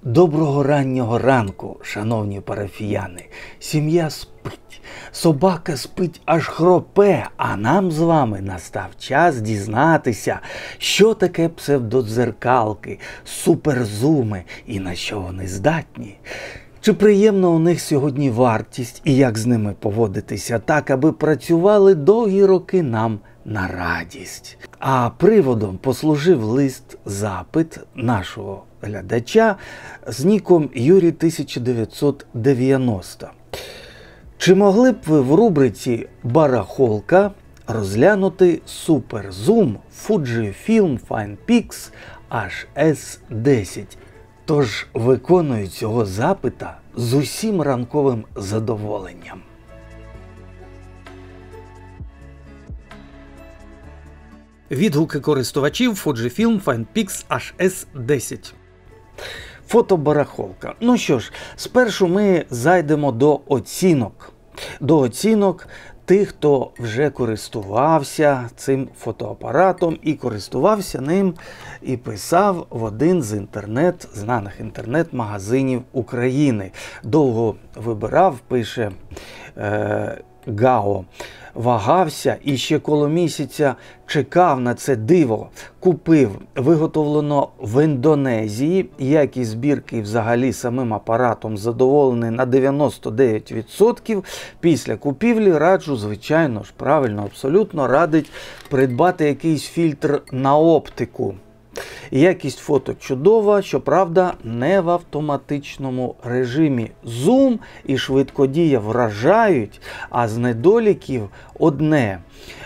Доброго раннього ранку, шановні парафіяни. Сім'я спить, собака спить, аж хропе, а нам з вами настав час дізнатися, що таке псевдодзеркалки, суперзуми і на що вони здатні. Чи приємна у них сьогодні вартість і як з ними поводитися так, аби працювали довгі роки нам на радість. А приводом послужив лист-запит нашого глядача з ніком Юрій 1990. Чи могли б ви в рубриці «Барахолка» розглянути суперзум Fujifilm FinePix HS10? Тож виконую цього запита з усім ранковим задоволенням. Відгуки користувачів Fujifilm FinePix HS10. Фотобарахолка. Ну що ж, спершу ми зайдемо до оцінок. До оцінок тих, хто вже користувався цим фотоапаратом і користувався ним і писав в один з знаних інтернет-магазинів України. Довго вибирав, пише Гао. Вагався і ще коло місяця чекав на це диво. Купив, виготовлено в Індонезії, якість збірки взагалі самим апаратом задоволений на 99%. Після купівлі раджу, звичайно ж, правильно, абсолютно радить придбати якийсь фільтр на оптику. Якість фото чудова, щоправда, не в автоматичному режимі. Зум і швидкодія вражають, а з недоліків одне.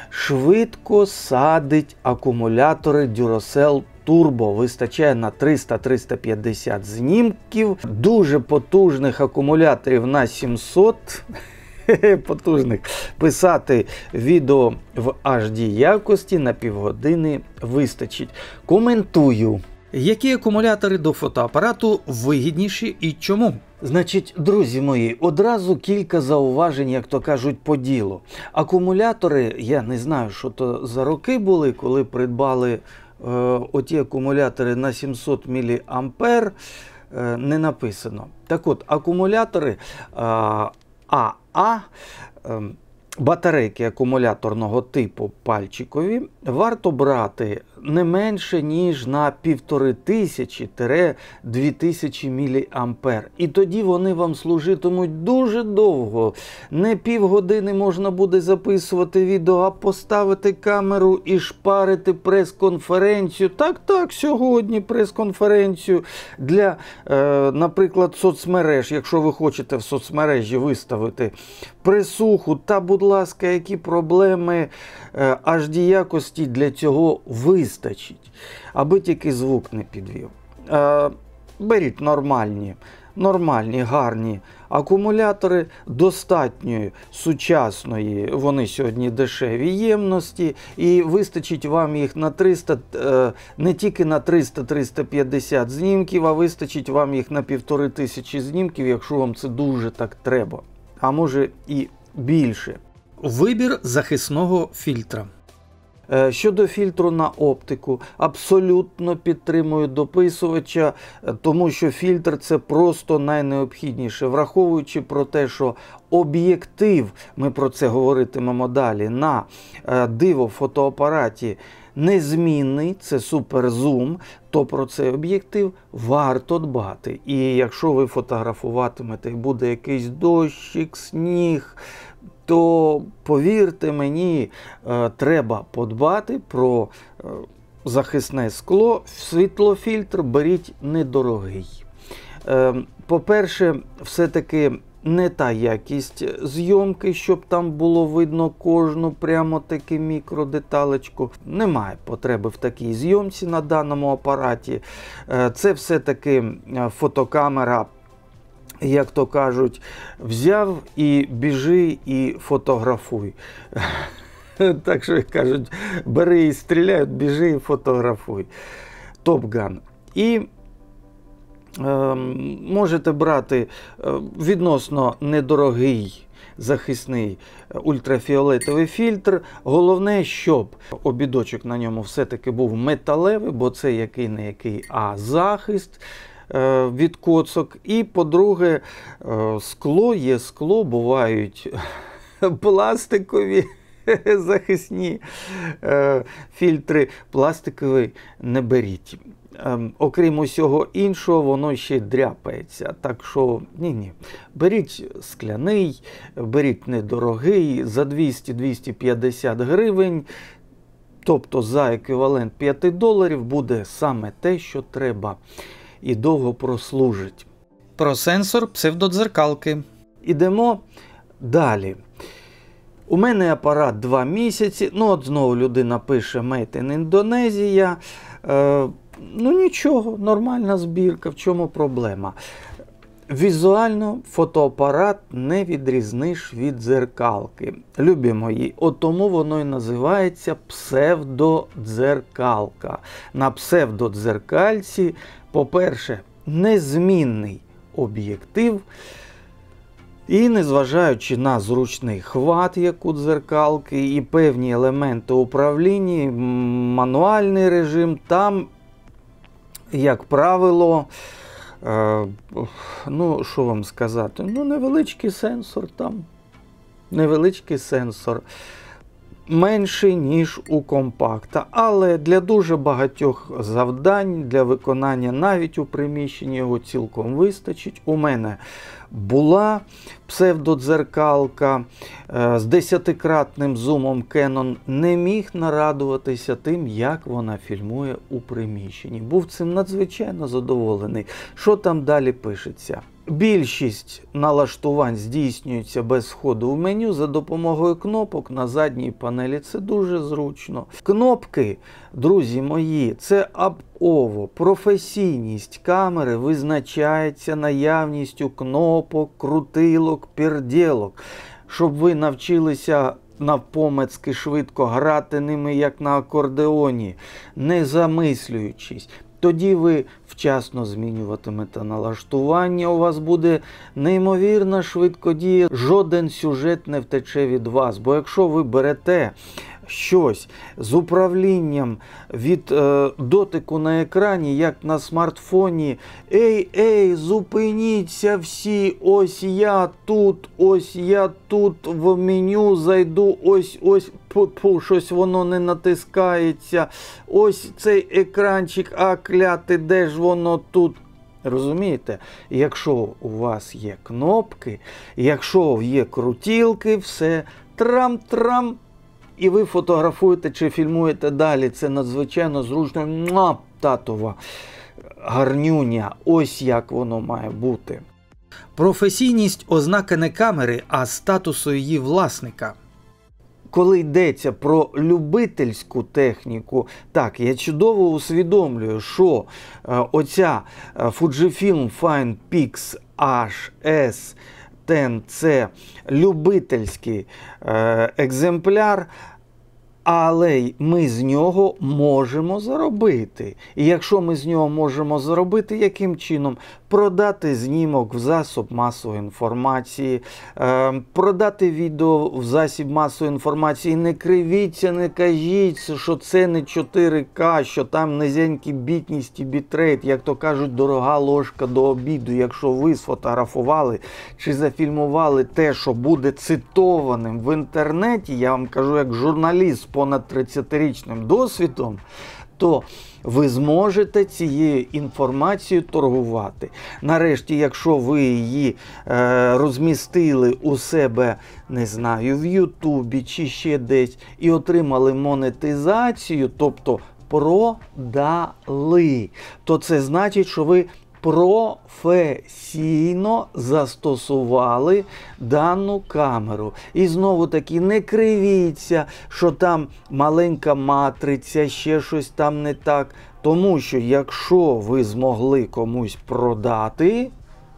Швидко садить акумулятори Duracell Turbo. Вистачає на 300-350 знімків. Дуже потужних акумуляторів на 700 потужних. Писати відео в HD якості на півгодини вистачить. Коментую. Які акумулятори до фотоапарату вигідніші і чому? Значить, друзі мої, одразу кілька зауважень, як то кажуть, по ділу. Акумулятори, я не знаю, що то за роки були, коли придбали оті акумулятори на 700 мА, не написано. Так от, акумулятори батарейки акумуляторного типу пальчикові варто брати не менше, ніж на 1500-2000 мА. І тоді вони вам служитимуть дуже довго. Не півгодини можна буде записувати відео, а поставити камеру і шпарити прес-конференцію. Так, сьогодні прес-конференцію для, наприклад, соцмереж. Якщо ви хочете в соцмережі виставити пресуху, та, будь ласка, які проблеми HD якості для цього вистачить, аби тільки звук не підвів. Беріть нормальні, гарні акумулятори достатньої сучасної, вони сьогодні дешеві ємності, і вистачить вам їх на 300, не тільки на 300-350 знімків, а вистачить вам їх на 1500 знімків, якщо вам це дуже так треба, а може і більше. Вибір захисного фільтра. Щодо фільтру на оптику, абсолютно підтримую дописувача, тому що фільтр – це просто найнеобхідніше. Враховуючи про те, що об'єктив, ми про це говоритимемо далі, на диво фотоапараті незмінний, це суперзум, то про цей об'єктив варто дбати. І якщо ви фотографуватимете і буде якийсь дощик, сніг, то, повірте мені, треба подбати про захисне скло. Світлофільтр беріть недорогий. По-перше, все-таки не та якість зйомки, щоб там було видно кожну прямо таки мікродеталечку. Немає потреби в такій зйомці на даному апараті. Це все-таки фотокамера, як то кажуть, взяв і біжи і фотографуй. Так що, як кажуть, бери і стріляй, біжи і фотографуй. Top-Gun. І можете брати відносно недорогий захисний ультрафіолетовий фільтр. Головне, щоб обідочок на ньому все-таки був металевий, бо це який-не-який, а захист. від коцок. І, по-друге, скло є скло, бувають пластикові захисні фільтри, пластикові не беріть. Окрім усього іншого, воно ще дряпається. Так що, ні. Беріть скляний, беріть недорогий, за 200-250 гривень, тобто за еквівалент $5 буде саме те, що треба. І довго прослужить. Про сенсор псевдодзеркалки. Ідемо далі. У мене апарат 2 місяці. От знову людина пише Made in Indonesia. Нічого, нормальна збірка, в чому проблема? Візуально фотоапарат не відрізниш від дзеркалки. Любі мої, тому воно і називається псевдодзеркалка. На псевдодзеркальці, по-перше, незмінний об'єктив. І незважаючи на зручний хват, як у дзеркалки, і певні елементи управління, мануальний режим, там, як правило, що вам сказати, невеличкий сенсор там, невеличкий сенсор, менший, ніж у компакта, але для дуже багатьох завдань, для виконання навіть у приміщенні його цілком вистачить. У мене була псевдодзеркалка з 10-кратним зумом Canon, не міг нарадуватися тим, як вона фільмує у приміщенні. Був цим надзвичайно задоволений. Що там далі пишеться? Більшість налаштувань здійснюється без входу в меню за допомогою кнопок на задній панелі. Це дуже зручно. Кнопки, друзі мої, це об-ово. Професійність камери визначається наявністю кнопок, крутилок, пердєлок. Щоб ви навчилися навпомацьки швидко грати ними, як на акордеоні, не замислюючись. Тоді ви вчасно змінюватимете налаштування, у вас буде неймовірна швидкодія, жоден сюжет не втече від вас. Бо якщо ви берете щось з управлінням від дотику на екрані, як на смартфоні, ей, зупиніться всі, ось я тут, в меню зайду, ось, щось воно не натискається, ось цей екранчик, клятий, де ж воно тут? Розумієте? Якщо у вас є кнопки, якщо є крутілки, все трам-трам, і ви фотографуєте чи фільмуєте далі. Це надзвичайно зручно. Татова гарнюня. Ось як воно має бути. Професійність – ознака не камери, а статусу її власника. Коли йдеться про любительську техніку, так, я чудово усвідомлюю, що оця Fujifilm FinePix HS10 – це любительський екземпляр, але ми з нього можемо заробити. І якщо ми з нього можемо заробити, яким чином? Продати знімок в засіб масової інформації, продати відео в засіб масової інформації. Не кривіться, не кажіть, що це не 4К, що там низенькі бітність і бітрейт, як то кажуть, дорога ложка до обіду. Якщо ви сфотографували чи зафільмували те, що буде цитованим в інтернеті, я вам кажу як журналіст з понад 30-річним досвідом, то ви зможете цією інформацією торгувати. Нарешті, якщо ви її розмістили у себе, не знаю, в Ютубі чи ще десь, і отримали монетизацію, тобто продали, то це значить, що ви професійно застосували дану камеру. І знову таки не кривіться, що там маленька матриця, ще щось там не так. Тому що якщо ви змогли комусь продати,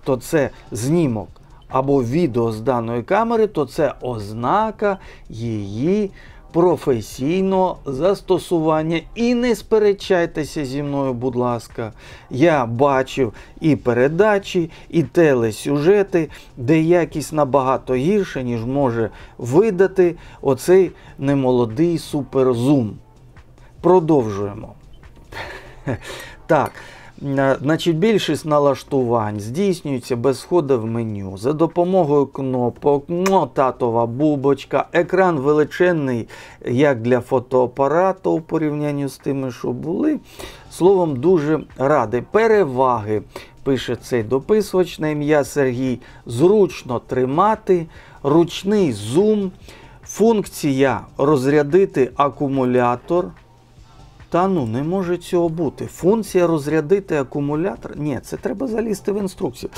то це знімок або відео з даної камери, то це ознака її професійного застосування. І не сперечайтеся зі мною, будь ласка. Я бачив і передачі, і телесюжети, де якість набагато гірша, ніж може видати оцей немолодий суперзум. Продовжуємо. Так, Значить, більшість налаштувань здійснюється без входу в меню, за допомогою кнопок, татова бубочка, екран величезний, як для фотоапарату у порівнянні з тими, що були. Словом, дуже радий. Переваги, пише цей дописувач на ім'я Сергій, зручно тримати, ручний зум, функція розрядити акумулятор. Та ну, не може цього бути. Функція розрядити акумулятор? Ні, це треба залізти в інструкцію.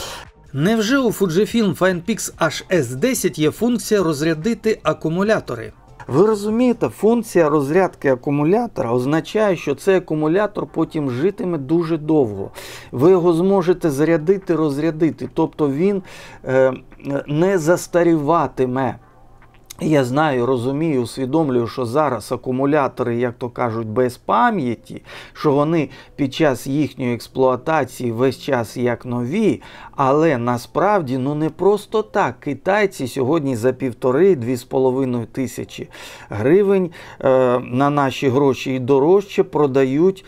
Невже у Fujifilm FinePix HS10 є функція розрядити акумулятори? Ви розумієте, функція розрядки акумулятора означає, що цей акумулятор потім житиме дуже довго. Ви його зможете зарядити, розрядити, тобто він не застаріватиме. Я знаю, розумію, усвідомлюю, що зараз акумулятори, як то кажуть, без пам'яті, що вони під час їхньої експлуатації весь час як нові, але насправді не просто так. Китайці сьогодні за 1,5–2,5 тисячі гривень на наші гроші і дорожче продають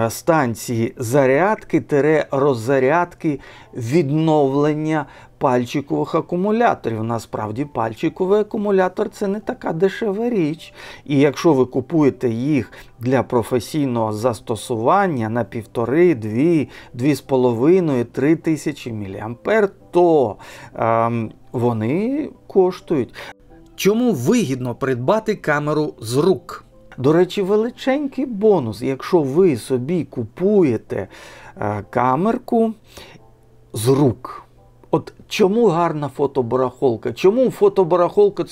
станції зарядки-роззарядки, відновлення пальчикових акумуляторів. Насправді пальчиковий акумулятор – це не така дешева річ. І якщо ви купуєте їх для професійного застосування на 1,5, 2, 2,5, 3 тисячі мА, то вони коштують. Чому вигідно придбати камеру з рук? До речі, величенький бонус, якщо ви собі купуєте камерку з рук. От чому гарна фотобарахолка? Чому фотобарахолка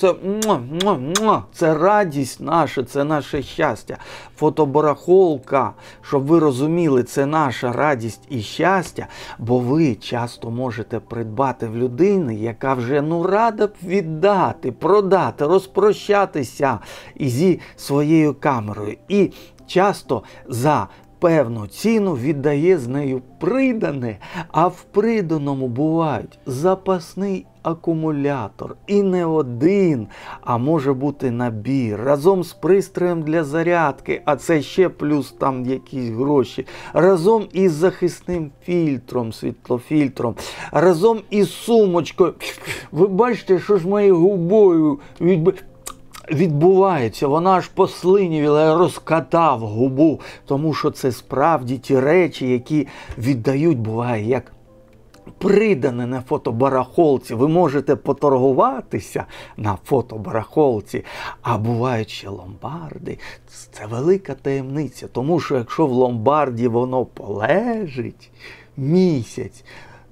це радість наша, це наше щастя. Фотобарахолка, щоб ви розуміли, це наша радість і щастя, бо ви часто можете придбати в людини, яка вже рада б віддати, продати, розпрощатися зі своєю камерою. І часто за певну ціну віддає з нею придане, а в приданому бувають запасний акумулятор. І не один, а може бути набір. Разом з пристроєм для зарядки, а це ще плюс там якісь гроші. Разом із захисним фільтром, світлофільтром. Разом із сумочкою. Ви бачите, що ж моєю губою відбувається, вона аж послинівіла, я розкатав губу, тому що це справді ті речі, які віддають, буває, як придане на фотобарахолці. Ви можете поторгуватися на фотобарахолці, а бувають ще ломбарди. Це велика таємниця, тому що якщо в ломбарді воно полежить місяць,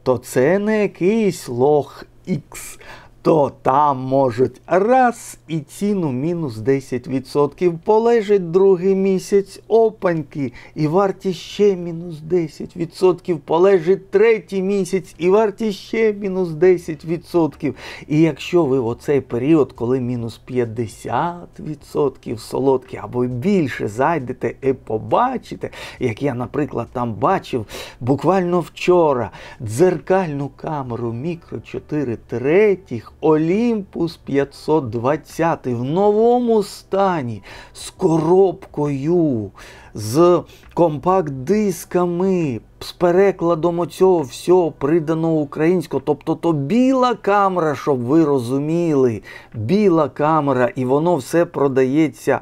то це не якийсь лох X, то там можуть раз і ціну мінус 10%. Полежить другий місяць, опаньки, і вартість ще мінус 10%. Полежить третій місяць, і вартість ще мінус 10%. І якщо ви в оцей період, коли мінус 50% солодкі або більше зайдете і побачите, як я, наприклад, там бачив буквально вчора дзеркальну камеру мікро 4 третіх, Olympus 520 в новому стані, з коробкою, з компакт-дисками, з перекладом оцього всього приданого українського. Тобто то біла камера, щоб ви розуміли, біла камера, і воно все продається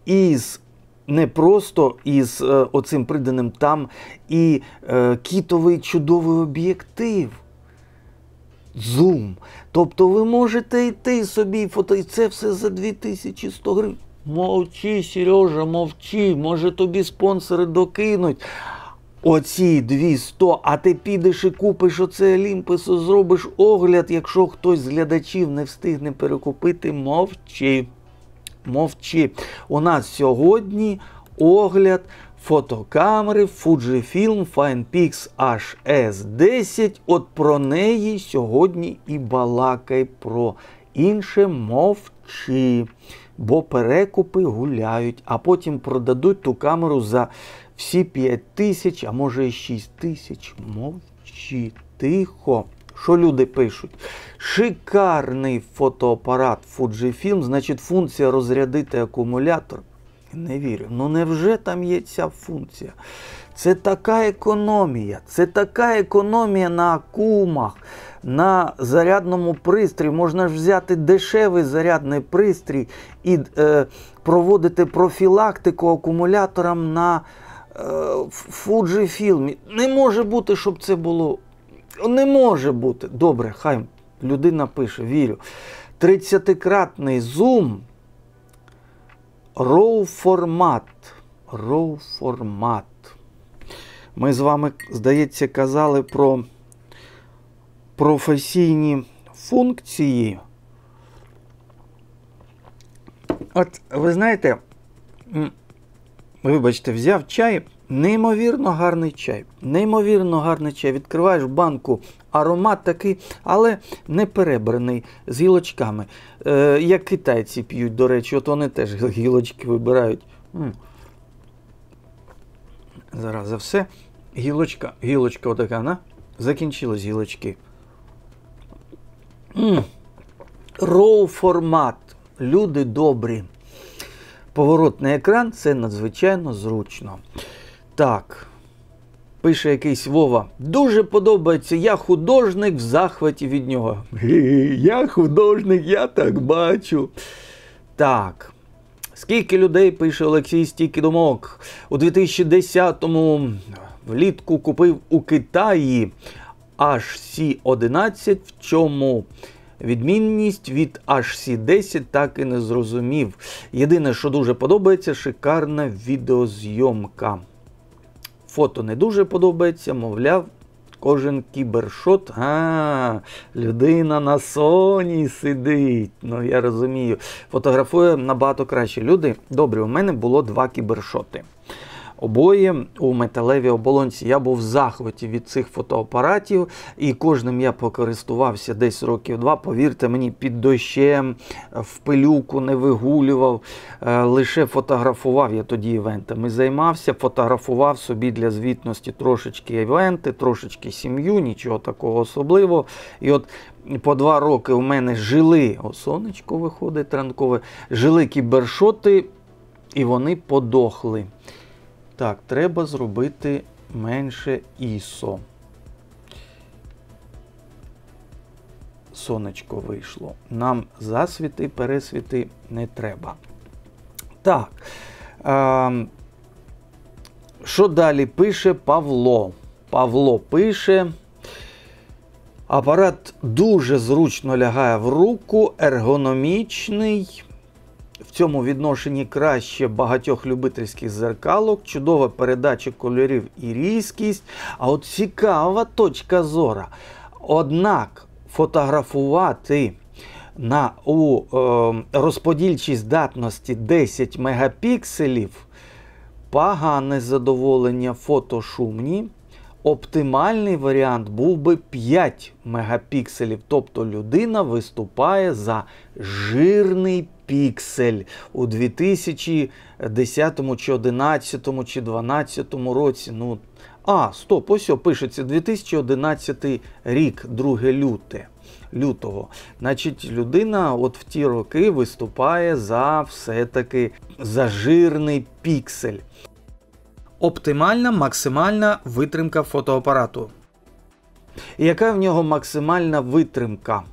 із не просто із оцим приданим, там і кітовий чудовий об'єктив. Зум. Тобто ви можете йти собі фото, і це все за 2100 гривень. Мовчи, Сережа, мовчи, може тобі спонсори докинуть оці 200, а ти підеш і купиш оце Олімпусу, зробиш огляд, якщо хтось з глядачів не встигне перекупити, мовчи. Мовчи. У нас сьогодні огляд фотокамери Fujifilm FinePix HS10. От про неї сьогодні і балакай, про інше мовчи. Бо перекупи гуляють, а потім продадуть ту камеру за всі 5000, а може і 6000. Мовчи, тихо. Що люди пишуть? Шикарний фотоапарат Fujifilm, значить функція розрядити акумулятор. Не вірю. Ну невже там є ця функція? Це така економія на акумах, на зарядному пристрої. Можна ж взяти дешевий зарядний пристрій і проводити профілактику акумуляторам на Fujifilm. Не може бути, щоб це було. Не може бути. Добре, хай людина пише, вірю. 30-кратний зум, RAW формат. Ми з вами, здається, казали про професійні функції. От, ви знаєте, вибачте, взяв чай, неймовірно гарний чай. Неймовірно гарний чай. Відкриваєш банку, аромат такий, але не перебраний, з гілочками. Як китайці п'ють, до речі, от вони теж гілочки вибирають. Зараз за все. Гілочка отака, на? Закінчились гілочки. RAW формат. Люди добрі. Поворотний екран – це надзвичайно зручно. Так. Пише якийсь Вова. Дуже подобається, я художник, в захваті від нього. Я художник, я так бачу. Так. Скільки людей, пише Олексій, стільки думок. У 2010-му влітку купив у Китаї HC11, в чому відмінність від HC10 так і не зрозумів. Єдине, що дуже подобається, шикарна відеозйомка. Фото не дуже подобається, мовляв, кожен кібершот. Людина на Sony сидить. Ну, я розумію. Фотографує набагато краще. Люди, добре, у мене було 2 кібершоти. Обоє у металевій оболонці. Я був в захваті від цих фотоапаратів, і кожним я покористувався десь років 2. Повірте мені, під дощем, в пилюку не вигулював, лише фотографував. Я тоді івентами займався, фотографував собі для звітності трошечки івенти, трошечки сім'ю, нічого такого особливого. І от по 2 роки у мене жили, сонечко виходить ранкове, жили кібершоти, і вони подохли. Так, треба зробити менше ISO. Сонечко вийшло. Нам засвіти, пересвіти не треба. Так. Що далі пише Павло? Павло пише: апарат дуже зручно лягає в руку, ергономічний. В цьому відношенні краще багатьох любительських зеркалок, чудова передача кольорів і різкість. А от цікава точка зору. Однак фотографувати у розподільчій здатності 10 мегапікселів погане задоволення, фото шумні. Оптимальний варіант був би 5 мегапікселів, тобто людина виступає за жирний піксель у 2010 чи 11 чи 12 році. Стоп, ось пишеться 2011 рік, 2 лютого. Значить, людина от в ті роки виступає за все-таки за жирний піксель. Оптимальна, максимальна витримка фотоапарату. І яка в нього максимальна витримка?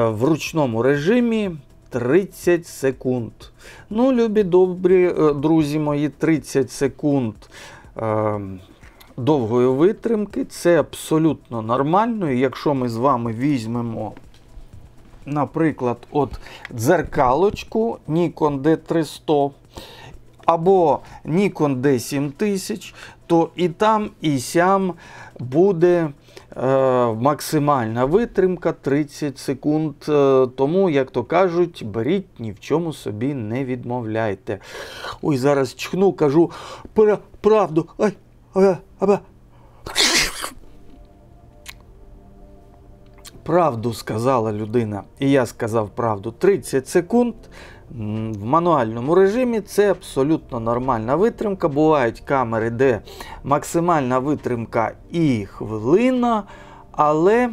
В ручному режимі 30 секунд. Любі добрі друзі мої, 30 секунд довгої витримки. Це абсолютно нормально. І якщо ми з вами візьмемо, наприклад, дзеркалочку Nikon D300, або Nikon D7000, то і там, і сям буде максимальна витримка 30 секунд. Тому, як то кажуть, беріть, ні в чому собі не відмовляйте. Ой, зараз чхну, кажу правду. Правду сказала людина, і я сказав правду. 30 секунд в мануальному режимі – це абсолютно нормальна витримка. Бувають камери, де максимальна витримка і хвилина, але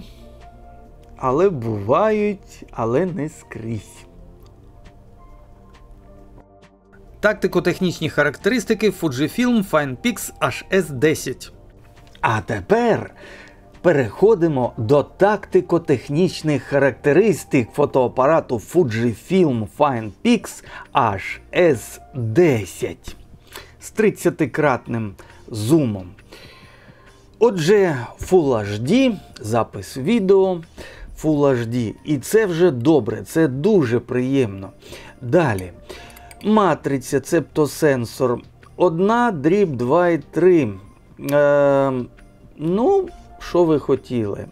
бувають, але не скрізь. Тактико-технічні характеристики Fujifilm FinePix HS10. А тепер переходимо до тактико-технічних характеристик фотоапарату Fujifilm FinePix HS10 з 30-кратним зумом. Отже, Full HD, запис відео Full HD. І це вже добре, це дуже приємно. Далі. Матриця, цебто сенсор 1/2,3. Ну, що ви хотіли?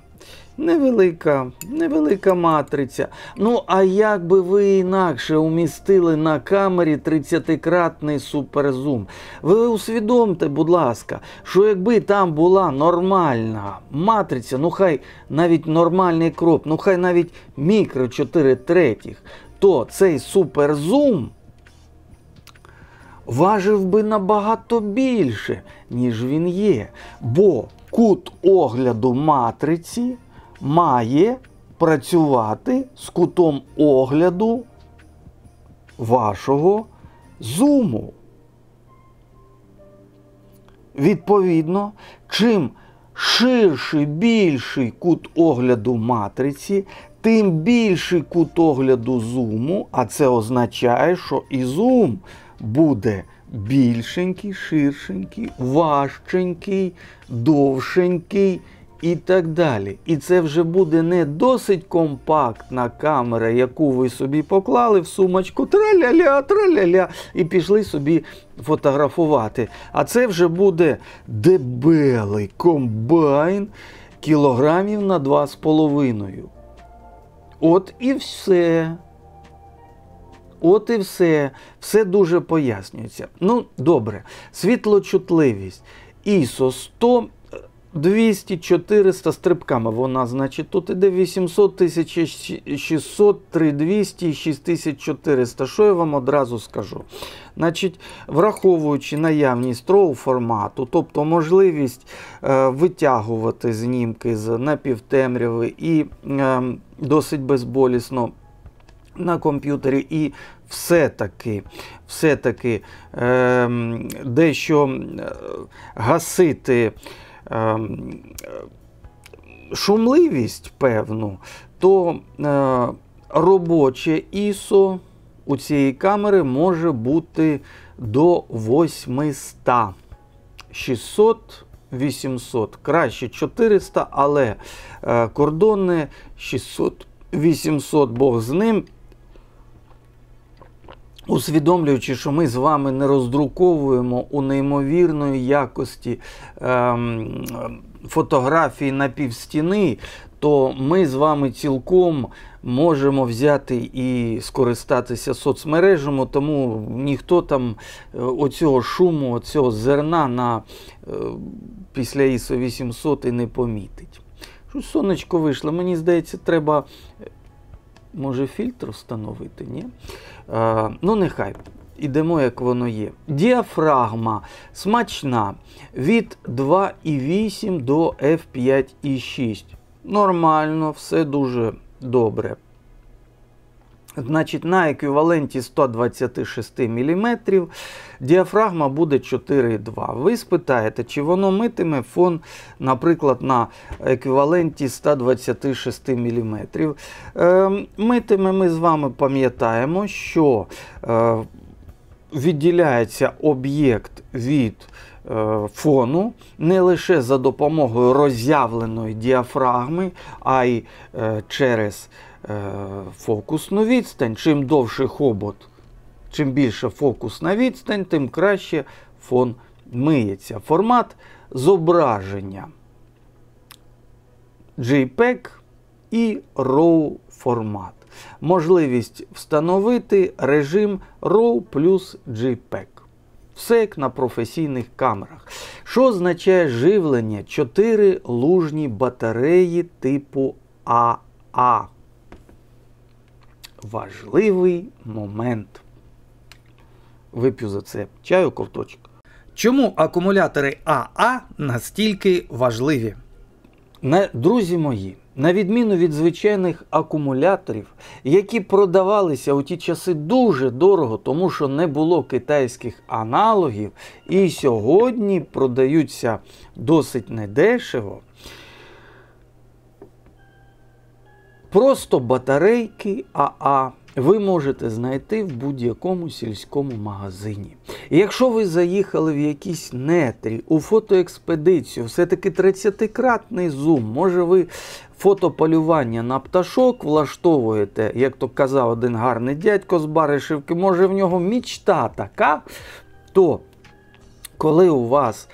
Невелика матриця. Ну, а як би ви інакше умістили на камері 30-кратний суперзум? Ви усвідомте, будь ласка, що якби там була нормальна матриця, ну хай навіть нормальний кроп, ну хай навіть мікро 4/3, то цей суперзум важив би набагато більше, ніж він є. Бо кут огляду матриці має працювати з кутом огляду вашого зуму. Відповідно, чим ширший, більший кут огляду матриці, тим більший кут огляду зуму, а це означає, що і зум буде більшенький, ширшенький, важченький, довшенький і так далі. І це вже буде не досить компактна камера, яку ви собі поклали в сумочку, траля-ля, траля-ля, і пішли собі фотографувати. А це вже буде дебелий комбайн кілограмів на 2,5. От і все. От і все. Все дуже пояснюється. Ну, добре. Світлочутливість. ISO 100, 200, 400 стрибками. Вона, значить, тут іде 800, 1600, 3200 і 6400. Що я вам одразу скажу? Значить, враховуючи наявність RAW формату, тобто можливість витягувати знімки з напівтемряви і досить безболісно на комп'ютері, і все-таки дещо гасити шумливість певну, то робоче ISO у цієї камери може бути до 800. 600, 800. Краще 400, але кордонне 600, 800, Бог з ним. Усвідомлюючи, що ми з вами не роздруковуємо у неймовірної якості фотографії на півстіни, то ми з вами цілком можемо взяти і скористатися соцмережами, тому ніхто там оцього шуму, оцього зерна після ISO 800 і не помітить. Щось сонечко вийшло, мені здається, треба, може, фільтр встановити, ні? Ну, нехай. Ідемо, як воно є. Діафрагма смачна від 2,8 до f5,6. Нормально, все дуже добре. Значить, на еквіваленті 126 мм діафрагма буде 4,2. Ви спитаєте, чи воно митиме фон, наприклад, на еквіваленті 126 мм. Митиме, ми з вами пам'ятаємо, що відділяється об'єкт від фону не лише за допомогою роззявленої діафрагми, а й через фокусну відстань. Чим довший хобот, чим більше фокусна відстань, тим краще фон миється. Формат зображення JPEG і RAW формат. Можливість встановити режим RAW плюс JPEG. Все як на професійних камерах. Що означає живлення 4 лужні батареї типу АА? Важливий момент. Вип'ю за це чаю, ковточок. Чому акумулятори АА настільки важливі? Друзі мої, на відміну від звичайних акумуляторів, які продавалися у ті часи дуже дорого, тому що не було китайських аналогів, і сьогодні продаються досить недешево, просто батарейки АА ви можете знайти в будь-якому сільському магазині. І якщо ви заїхали в якісь нетрі, у фотоекспедицію, все-таки 30-кратний зум, може ви фотополювання на пташок влаштовуєте, як то казав один гарний дядько з Баришівки, може в нього мічта така, то коли у вас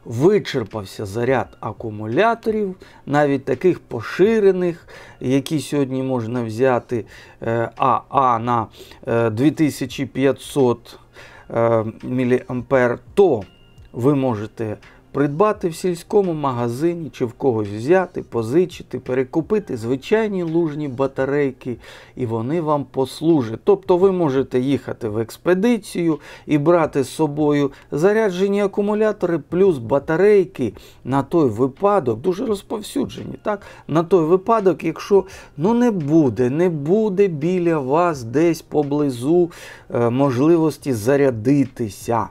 вичерпався заряд акумуляторів, навіть таких поширених, які сьогодні можна взяти АА на 2500 мА, то ви можете придбати в сільському магазині чи в когось взяти, позичити, перекупити звичайні лужні батарейки, і вони вам послужать. Тобто ви можете їхати в експедицію і брати з собою заряджені акумулятори плюс батарейки на той випадок, дуже розповсюджені, так? На той випадок, якщо не буде біля вас десь поблизу можливості зарядитися.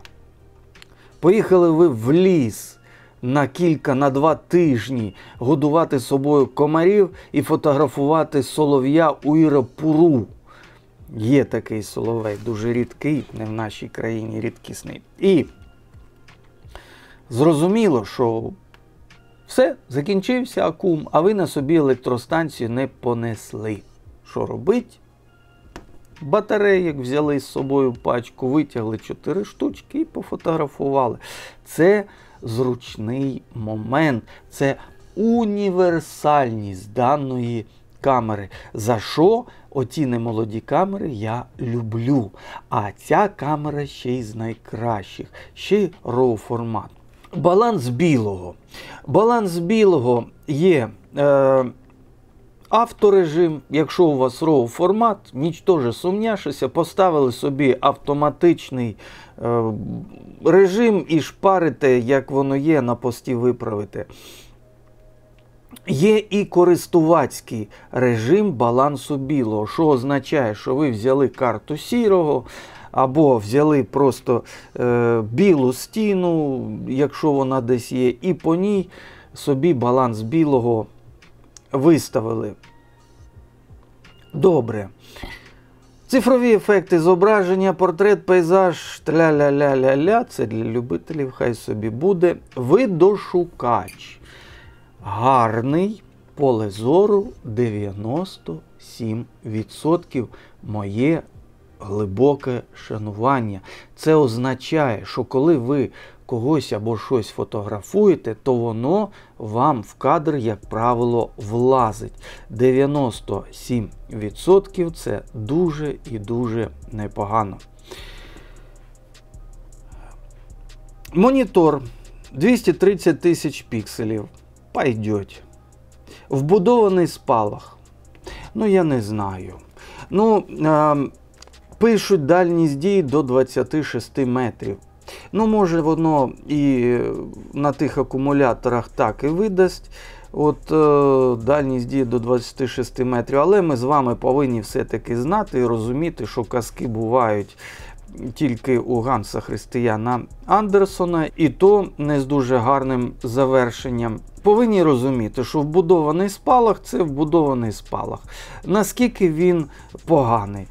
Поїхали ви в ліс на 2 тижні годувати собою комарів і фотографувати солов'я у Ірапуру. Є такий соловей, дуже рідкий, не в нашій країні рідкісний. І зрозуміло, що все, закінчився акум, а ви на собі електростанцію не понесли. Що робить? Батарейок взяли з собою пачку, витягли 4 штучки і пофотографували. Це зручний момент, це універсальність даної камери. За що оті немолоді камери я люблю. А ця камера ще й з найкращих, ще й RAW формат. Баланс білого. Баланс білого є авторежим, якщо у вас RAW формат, нічтоже сумняшися, поставили собі автоматичний режим і шпарите, як воно є, на пості виправите. Є і користувацький режим балансу білого, що означає, що ви взяли карту сірого, або взяли просто білу стіну, якщо вона десь є, і по ній собі баланс білого виставили. Добре. Цифрові ефекти зображення, портрет, пейзаж, тля-ля-ля-ля-ля, це для любителів, хай собі буде. Видошукач. Гарний, поле зору 97%. Моє глибоке шанування. Це означає, що коли ви когось або щось фотографуєте, то воно вам в кадр, як правило, влазить. 97% це дуже і дуже непогано. Монітор 230 тисяч пікселів. Пойдеть. Вбудований спалах. Я не знаю. Пишуть дальність дії до 26 метрів. Може воно і на тих акумуляторах так і видасть. Дальність дії до 26 метрів. Але ми з вами повинні все-таки знати і розуміти, що казки бувають тільки у Ганса Християна Андерсона, і то не з дуже гарним завершенням. Повинні розуміти, що вбудований спалах – це вбудований спалах. Наскільки він поганий?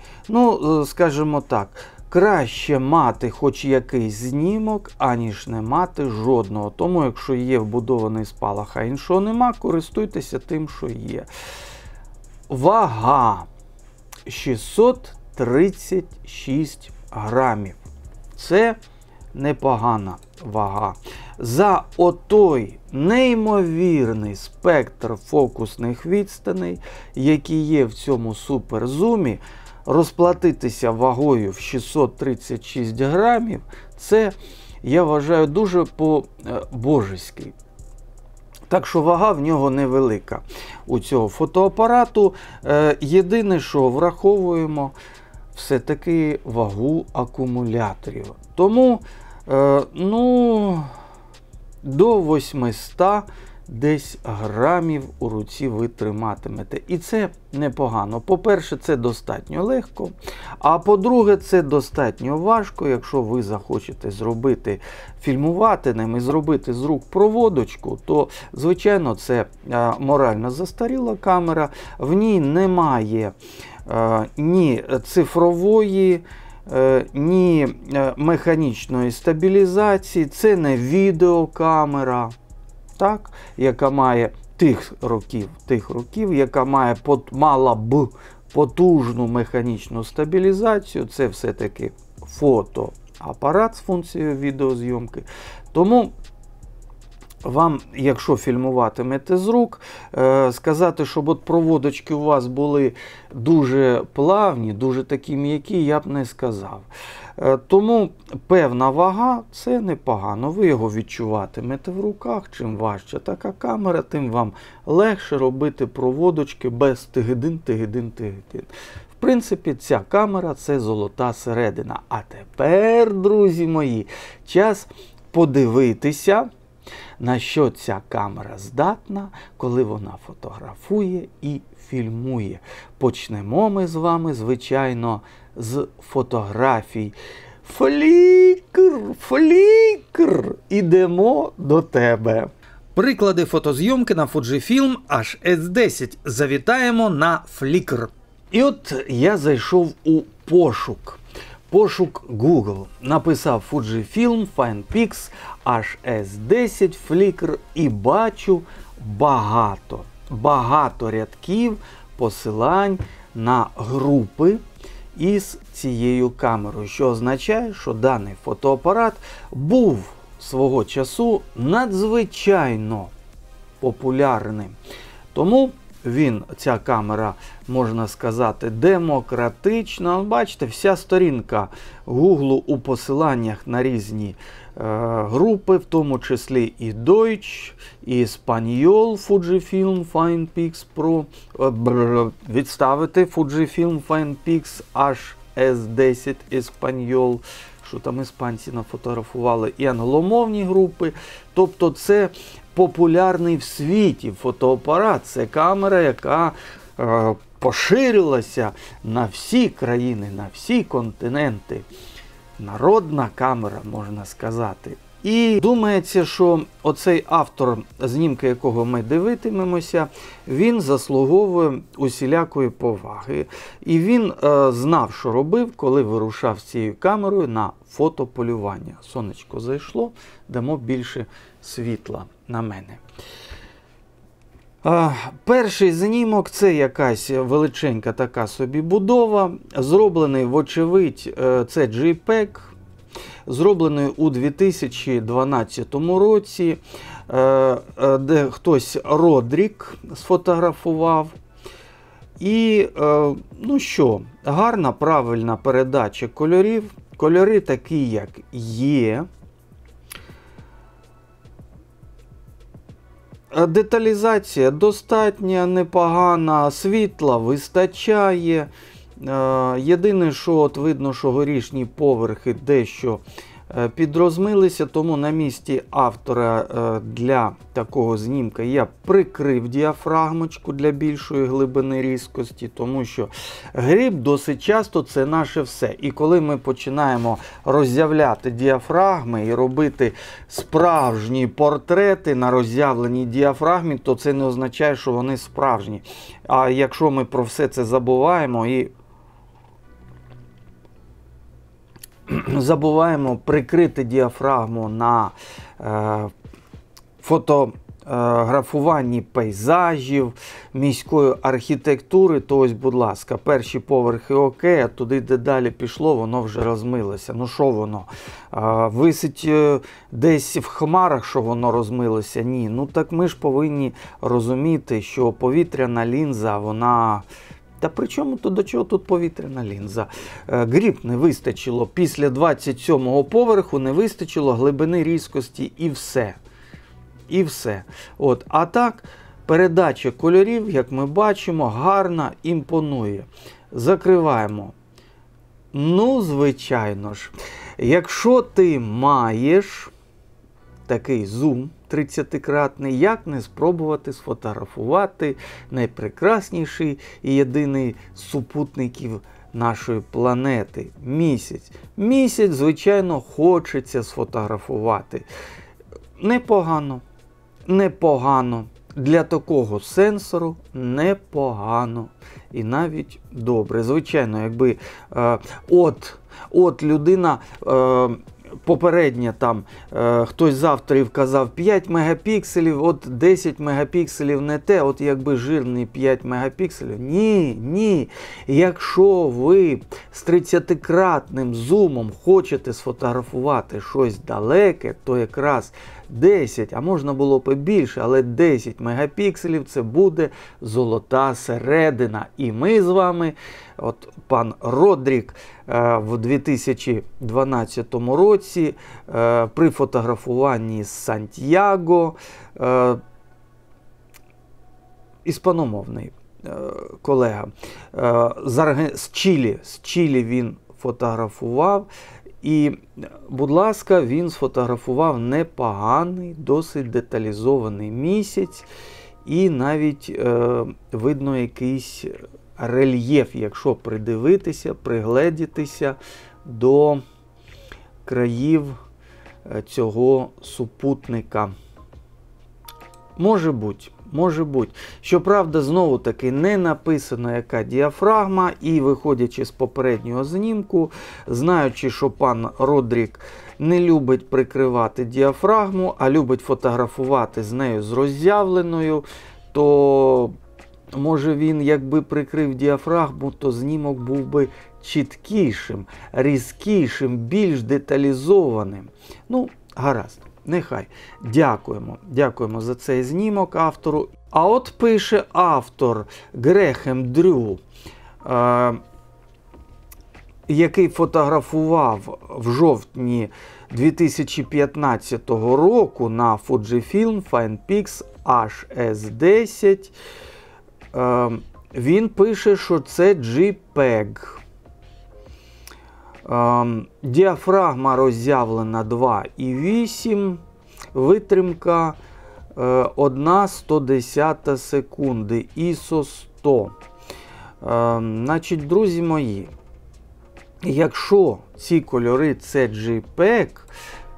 Скажімо так, краще мати хоч якийсь знімок, аніж не мати жодного. Тому, якщо є вбудований спалах, а іншого нема, користуйтеся тим, що є. Вага 636 грамів. Це непогана вага. За отой неймовірний спектр фокусних відстаней, які є в цьому суперзумі, розплатитися вагою в 636 грамів, це, я вважаю, дуже по-божеськи. Так що вага в нього невелика у цього фотоапарату. Єдине, що враховуємо, все-таки вагу акумуляторів. Тому, до 800 десь грамів у руці ви триматимете. І це непогано. По-перше, це достатньо легко, а по-друге, це достатньо важко, якщо ви захочете фільмувати ним і зробити з рук проводочку, то, звичайно, це морально застаріла камера, в ній немає ні цифрової, ні механічної стабілізації, це не відеокамера, так, яка має тих років, яка мала б потужну механічну стабілізацію, це все-таки фотоапарат з функцією відеозйомки. Тому вам, якщо фільмуватимете з рук, сказати, щоб от проводочки у вас були дуже плавні, дуже такі м'які, я б не сказав. Тому певна вага – це непогано. Ви його відчуватимете в руках. Чим важча така камера, тим вам легше робити проводочки без тигидин. В принципі, ця камера – це золота середина. А тепер, друзі мої, час подивитися, на що ця камера здатна, коли вона фотографує і фільмує. Почнемо ми з вами, звичайно, з фотографій. Флікр! Ідемо до тебе. Приклади фотозйомки на Fujifilm HS10. Завітаємо на Flickr. І от я зайшов у пошук Google. Написав Fujifilm FinePix HS10 Flickr і бачу багато рядків посилань на групи із цією камерою, що означає, що даний фотоапарат був свого часу надзвичайно популярним. Тому ця камера, можна сказати, демократична. Бачите, вся сторінка Google у посиланнях на різні групи, в тому числі і Deutsch, і Espanol, Fujifilm FinePix Pro, відставити Fujifilm FinePix HS10 Espanol, що там іспанці нафотографували, і англомовні групи. Тобто це популярний в світі фотоапарат, це камера, яка поширилася на всі країни, на всі континенти. Народна камера, можна сказати. І думається, що оцей автор, знімки якого ми дивитимемося, він заслуговує усілякої поваги. І він знав, що робив, коли вирушав з цією камерою на фотополювання. Сонечко зайшло, дамо більше світла на мене. Перший знімок – це якась величенька така собі будова, зроблений, вочевидь, це JPEG, зроблений у 2012 році, де хтось Родрік сфотографував. І, ну що, гарна, правильна передача кольорів. Кольори такі, як є. Деталізація достатня, непогана, світла вистачає. Єдине, що от видно, що горішні поверхи дещо підрозмилися, тому на місці автора для такого знімка я прикрив діафрагмочку для більшої глибини різкості, тому що гріб досить часто це наше все. І коли ми починаємо роззявляти діафрагми і робити справжні портрети на роззявленій діафрагмі, то це не означає, що вони справжні. А якщо ми про все це забуваємо і забуваємо прикрити діафрагму на фотографуванні пейзажів, міської архітектури, то ось, будь ласка, перші поверхи окей, а туди, де далі пішло, воно вже розмилося. Ну що воно? Висить десь в хмарах, що воно розмилося? Ні. Ну так ми ж повинні розуміти, що повітряна лінза, вона... Та при чому то до чого тут повітряна лінза? Гріб не вистачило, після 27-го поверху не вистачило глибини різкості і все. І все. От. А так, передача кольорів, як ми бачимо, гарна, імпонує. Закриваємо. Ну, звичайно ж, якщо ти маєш такий зум 30-кратний, як не спробувати сфотографувати найпрекрасніший і єдиний з супутників нашої планети – місяць. Місяць, звичайно, хочеться сфотографувати. Непогано. Непогано. Для такого сенсору непогано. І навіть добре. Звичайно, якби людина попередня там хтось з авторів казав 5 мегапікселів, от 10 мегапікселів не те, от якби жирний 5 мегапікселів. Ні. Якщо ви з 30-кратним зумом хочете сфотографувати щось далеке, то якраз 10, а можна було б і більше, але 10 мегапікселів це буде золота середина. І ми з вами, от пан Родрік в 2012 році при фотографуванні з Сантьяго, іспаномовний колега, з Чилі він фотографував. І, будь ласка, він сфотографував непоганий, досить деталізований місяць. І навіть видно якийсь рельєф, якщо придивитися, пригледітися до країв цього супутника. Може бути. Щоправда, знову-таки не написано, яка діафрагма, і виходячи з попереднього знімку, знаючи, що пан Родрік не любить прикривати діафрагму, а любить фотографувати з нею з роззявленою, то може він, якби прикрив діафрагму, то знімок був би чіткішим, різкішим, більш деталізованим. Ну, гаразд. Нехай. Дякуємо за цей знімок автору. А от пише автор Грехем Дрю, який фотографував в жовтні 2015 року на Fujifilm FinePix HS10. Він пише, що це JPEG. Діафрагма роззявлена 2,8, витримка 1/110 секунди, ISO 100. Значить, друзі мої, якщо ці кольори це JPEG,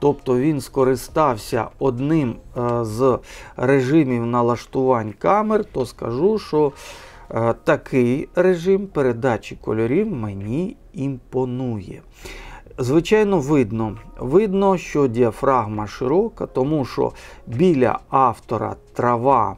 тобто він скористався одним з режимів налаштувань камер, то скажу, що такий режим передачі кольорів мені імпонує. Звичайно, видно, що діафрагма широка, тому що біля автора трава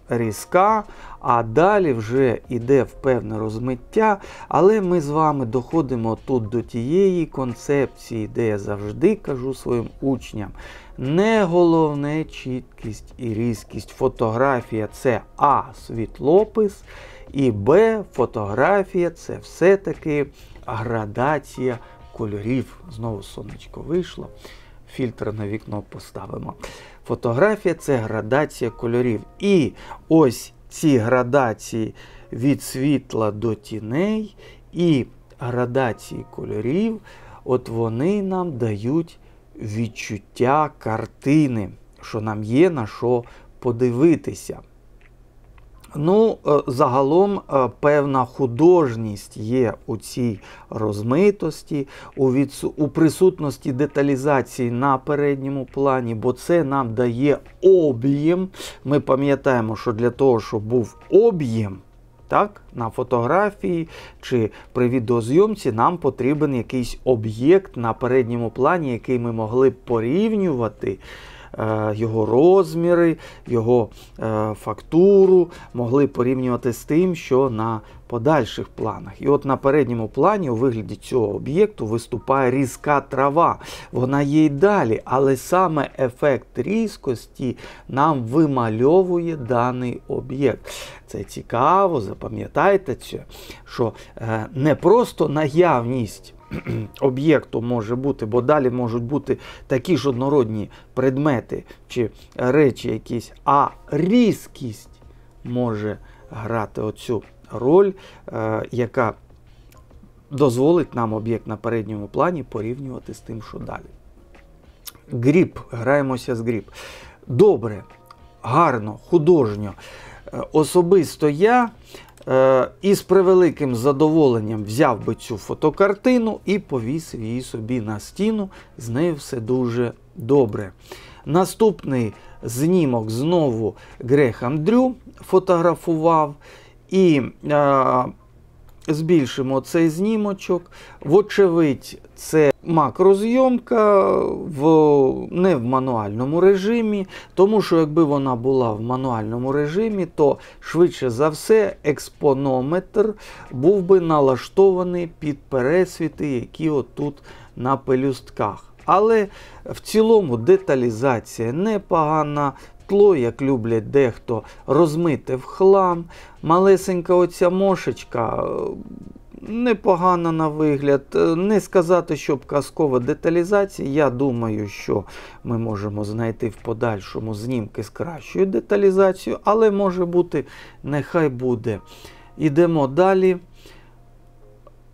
різка, а далі вже йде певне розмиття. Але ми з вами доходимо тут до тієї концепції, де я завжди кажу своїм учням: не головне чіткість і різкість. Фотографія – це А – світлопис, і Б – фотографія – це все-таки градація кольорів. Знову сонечко вийшло, фільтр на вікно поставимо. Фотографія – це градація кольорів. І ось ці градації від світла до тіней і градації кольорів, от вони нам дають відчуття картини, що нам є на що подивитися. Ну, загалом певна художність є у цій розмитості, у присутності деталізації на передньому плані, бо це нам дає об'єм. Ми пам'ятаємо, що для того, щоб був об'єм, так, на фотографії чи при відеозйомці, нам потрібен якийсь об'єкт на передньому плані, який ми могли б порівнювати, його розміри, його фактуру, могли порівнювати з тим, що на подальших планах. І от на передньому плані у вигляді цього об'єкту виступає різка трава. Вона є й далі, але саме ефект різкості нам вимальовує даний об'єкт. Це цікаво, запам'ятайте це, що не просто наявність об'єкту може бути, бо далі можуть бути такі ж однородні предмети чи речі якісь, а різкість може грати оцю роль, яка дозволить нам об'єкт на передньому плані порівнювати з тим, що далі. Гріб, граємося з Гріб. Добре, гарно, художньо. Особисто я із превеликим задоволенням взяв би цю фотокартину і повісив її собі на стіну. З нею все дуже добре. Наступний знімок знову Грехам Дрю фотографував. І збільшимо цей знімочок. Вочевидь, це макрозйомка не в мануальному режимі, тому що якби вона була в мануальному режимі, то швидше за все експонометр був би налаштований під пересвіти, які отут на пелюстках. Але в цілому деталізація непогана. Тло, як люблять дехто, розмите в хлам. Малесенька оця мошечка непогана на вигляд. Не сказати, щоб казкова деталізація. Я думаю, що ми можемо знайти в подальшому знімки з кращою деталізацією, але може бути, нехай буде. Ідемо далі.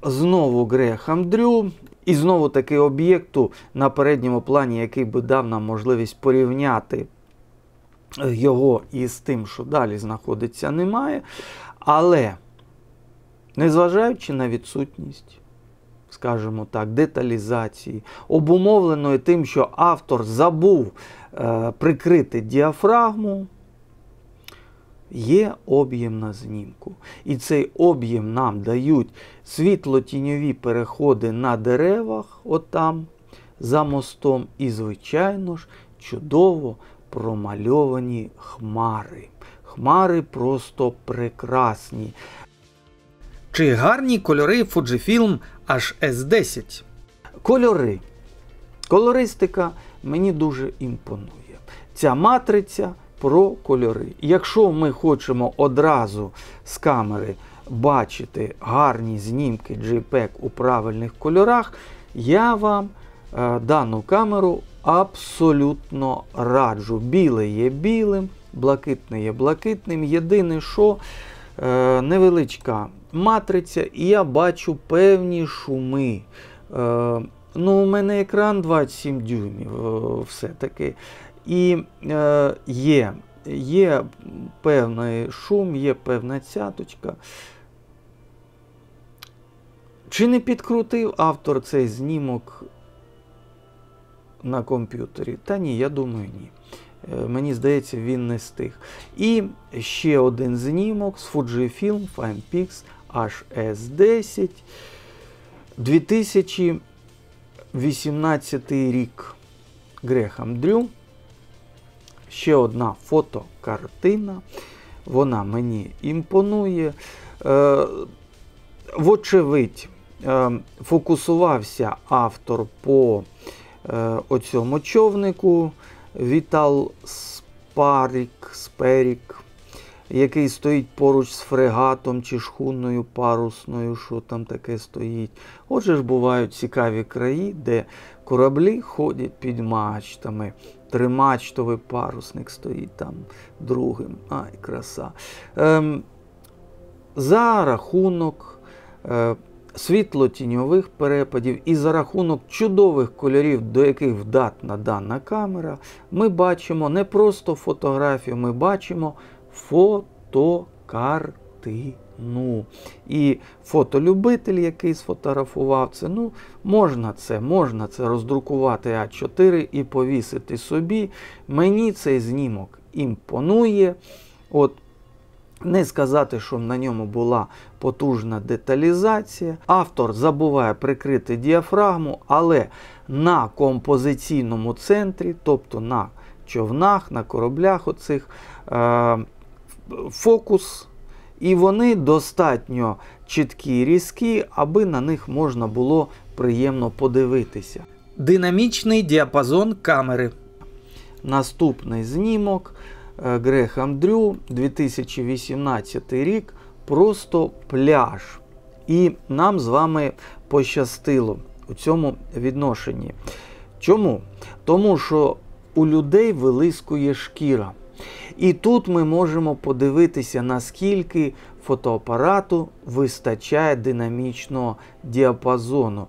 Знову Грехам Дрю. І знову таки об'єкту на передньому плані, який би дав нам можливість порівняти його із тим, що далі знаходиться, немає. Але, незважаючи на відсутність, скажімо так, деталізації, обумовленої тим, що автор забув прикрити діафрагму, є об'єм на знімку. І цей об'єм нам дають світло-тіньові переходи на деревах, отам, за мостом, і, звичайно ж, чудово промальовані хмари. Хмари просто прекрасні. Чи гарні кольори Fujifilm HS10? Кольори. Колористика мені дуже імпонує. Ця матриця про кольори. Якщо ми хочемо одразу з камери бачити гарні знімки JPEG у правильних кольорах, я вам дану камеру абсолютно раджу. Біле є білим, блакитне є блакитним. Єдине, що невеличка матриця, і я бачу певні шуми. У мене екран 27 дюймів все-таки. І є певний шум, є певна цяточка. Чи не підкрутив автор цей знімок на комп'ютері? Та ні, я думаю, ні. Мені здається, він не встиг. І ще один знімок з Fujifilm FinePix HS10. 2018 рік. Грехам Дрю. Ще одна фотокартина. Вона мені імпонує. Вочевидь, фокусувався автор по оцьому човнику Vital Sperrick, який стоїть поруч з фрегатом чи шхунною парусною, що там таке стоїть. Отже ж, бувають цікаві краї, де кораблі ходять під мачтами. Тримачтовий парусник стоїть там другим. Ай, краса. За рахунок світло-тіньових перепадів і за рахунок чудових кольорів, до яких вдатна дана камера, ми бачимо не просто фотографію, ми бачимо фотокартину. І фотолюбитель, який сфотографував це, можна це роздрукувати А4 і повісити собі. Мені цей знімок імпонує. Не сказати, що на ньому була потужна деталізація. Автор забуває прикрити діафрагму, але на композиційному центрі, тобто на човнах, на кораблях оцих, фокус. І вони достатньо чіткі і різкі, аби на них можна було приємно подивитися. Динамічний діапазон камери. Наступний знімок. Грехам Дрю, 2018 рік, просто пляж. І нам з вами пощастило у цьому відношенні. Чому? Тому що у людей вилискує шкіра. І тут ми можемо подивитися, наскільки фотоапарату вистачає динамічного діапазону.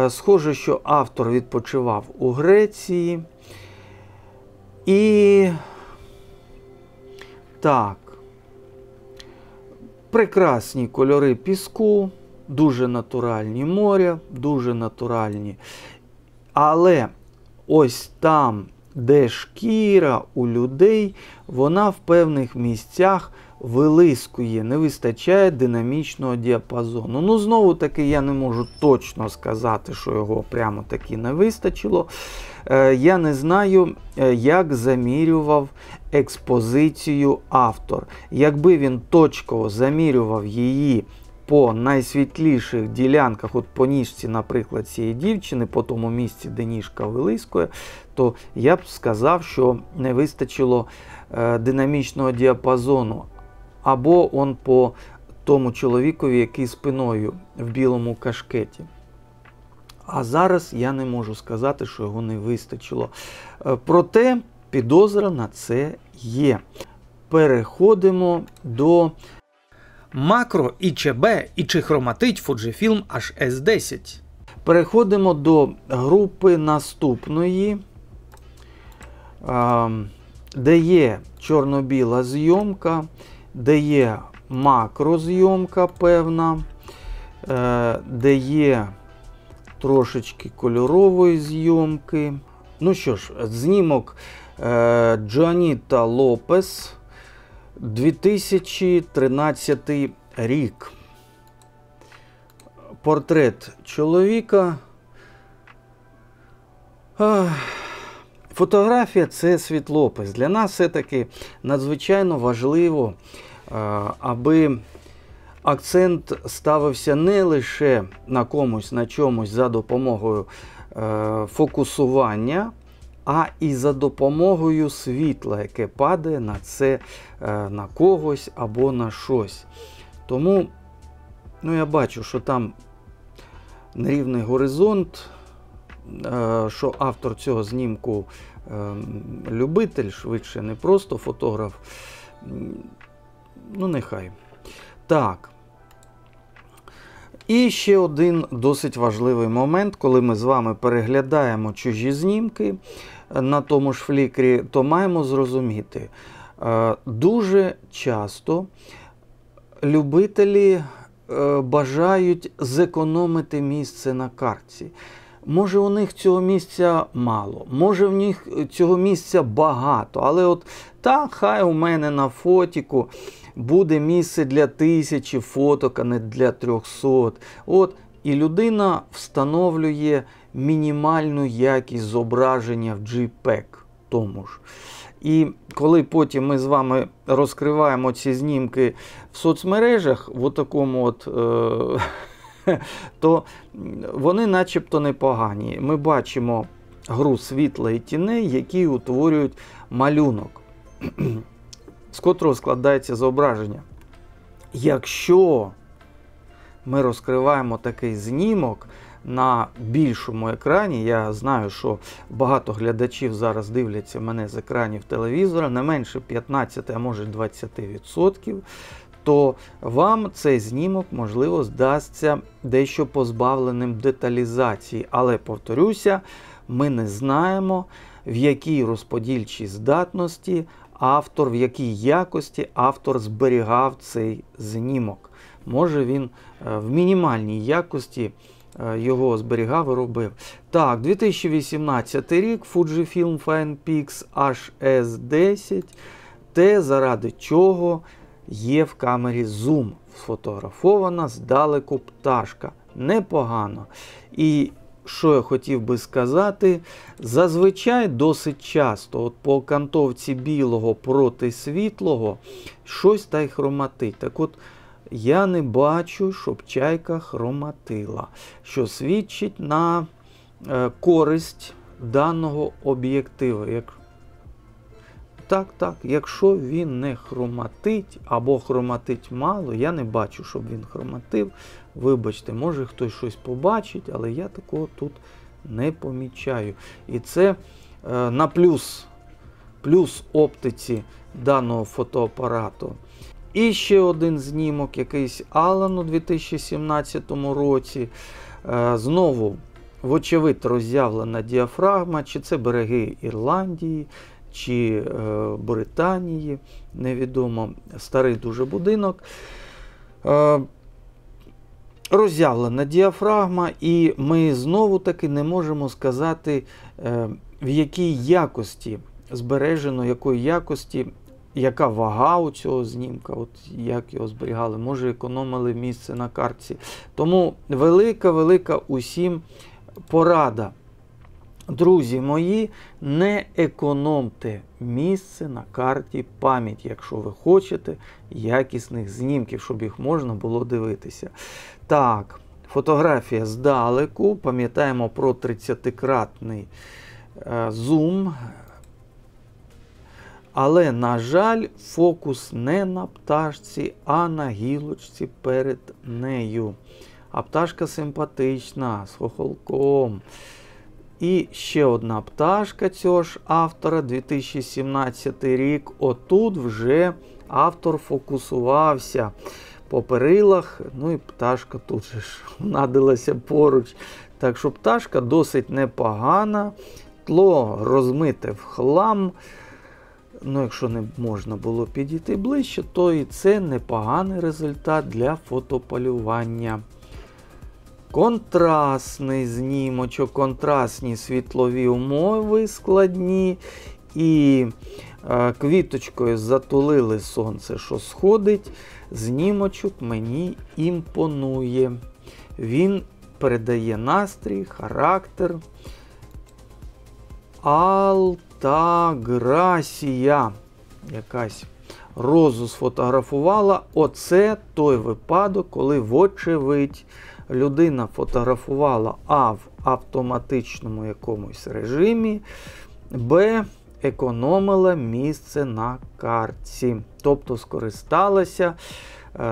Схоже, що автор відпочивав у Греції. І так, прекрасні кольори піску, дуже натуральні моря, дуже натуральні. Але ось там, де шкіра у людей, вона в певних місцях вилискує, не вистачає динамічного діапазону. Ну, знову таки, я не можу точно сказати, що його прямо таки не вистачило. Я не знаю, як замірював експозицію автор. Якби він точково замірював її по найсвітліших ділянках, от по ніжці, наприклад, цієї дівчини, по тому місці, де ніжка вилискує, то я б сказав, що не вистачило динамічного діапазону. Або он по тому чоловікові, який спиною в білому кашкеті. А зараз я не можу сказати, що його не вистачило. Проте підозра на це є. Переходимо до макро, і ЧБ, і чи хроматить Fujifilm HS10. Переходимо до групи наступної, де є чорно-біла зйомка, де є макрозйомка певна, де є трошечки кольорової зйомки. Ну що ж, знімок Джоаніта Лопес, 2013 рік. Портрет чоловіка. Фотографія – це світлопис. Для нас все-таки надзвичайно важливо, аби акцент ставився не лише на комусь, на чомусь за допомогою фокусування, а і за допомогою світла, яке падає на це, на когось або на щось. Тому, ну, я бачу, що там нерівний горизонт, що автор цього знімку любитель, швидше, не просто фотограф. Ну, нехай. Так. І ще один досить важливий момент, коли ми з вами переглядаємо чужі знімки на тому ж флікрі, то маємо зрозуміти, дуже часто любителі бажають зекономити місце на картці. Може, у них цього місця мало, може, в них цього місця багато, але от так, хай у мене на фотіку буде місце для 1000 фоток, а не для 300. От, і людина встановлює мінімальну якість зображення в JPEG тому ж. І коли потім ми з вами розкриваємо ці знімки в соцмережах, в такому от, то вони начебто непогані. Ми бачимо гру світла і тіней, які утворюють малюнок, з котрого складається зображення. Якщо ми розкриваємо такий знімок на більшому екрані, я знаю, що багато глядачів зараз дивляться мене з екранів телевізора, не менше 15, а може 20%, то вам цей знімок, можливо, здасться дещо позбавленим деталізації. Але, повторюся, ми не знаємо, в якій розподільчій здатності автор, в якій якості автор зберігав цей знімок. Може, він в мінімальній якості його зберігав і робив. Так, 2018 рік, Fujifilm FinePix HS10, те, заради чого є в камері зум. Сфотографована здалеку пташка. Непогано. І що я хотів би сказати, зазвичай досить часто от по окантовці білого проти світлого щось та й хроматить. Так от, я не бачу, щоб чайка хроматила, що свідчить на користь даного об'єктиву. Так, якщо він не хроматить або хроматить мало, я не бачу, щоб він хроматив. Вибачте, може хтось щось побачить, але я такого тут не помічаю. І це на плюс оптиці даного фотоапарату. І ще один знімок, якийсь Алан у 2017 році. Знову, вочевидь, роззявлена діафрагма, чи це береги Ірландії, чи Британії, невідомо, старий дуже будинок. Роззявлена діафрагма, і ми знову-таки не можемо сказати, в якій якості збережено, якої якості, яка вага у цього знімка, от як його зберігали, може економили місце на картці. Тому велика усім порада. Друзі мої, не економте місце на карті пам'яті, якщо ви хочете якісних знімків, щоб їх можна було дивитися. Так, фотографія здалеку, пам'ятаємо про 30-кратний зум. Але, на жаль, фокус не на пташці, а на гілочці перед нею. А пташка симпатична, з хохолком. І ще одна пташка цього ж автора, 2017 рік. Отут вже автор фокусувався по перилах, ну і пташка тут же ж надилася поруч. Так що пташка досить непогана, тло розмите в хлам. Ну, якщо не можна було підійти ближче, то і це непоганий результат для фотополювання. Контрастний знімочок, контрастні світлові умови складні. І квіточкою затулили сонце, що сходить. Знімочок мені імпонує. Він передає настрій, характер. Алтаграсія якась розу сфотографувала. Оце той випадок, коли вочевидь людина фотографувала А в автоматичному якомусь режимі, Б економила місце на картці. Тобто скористалася.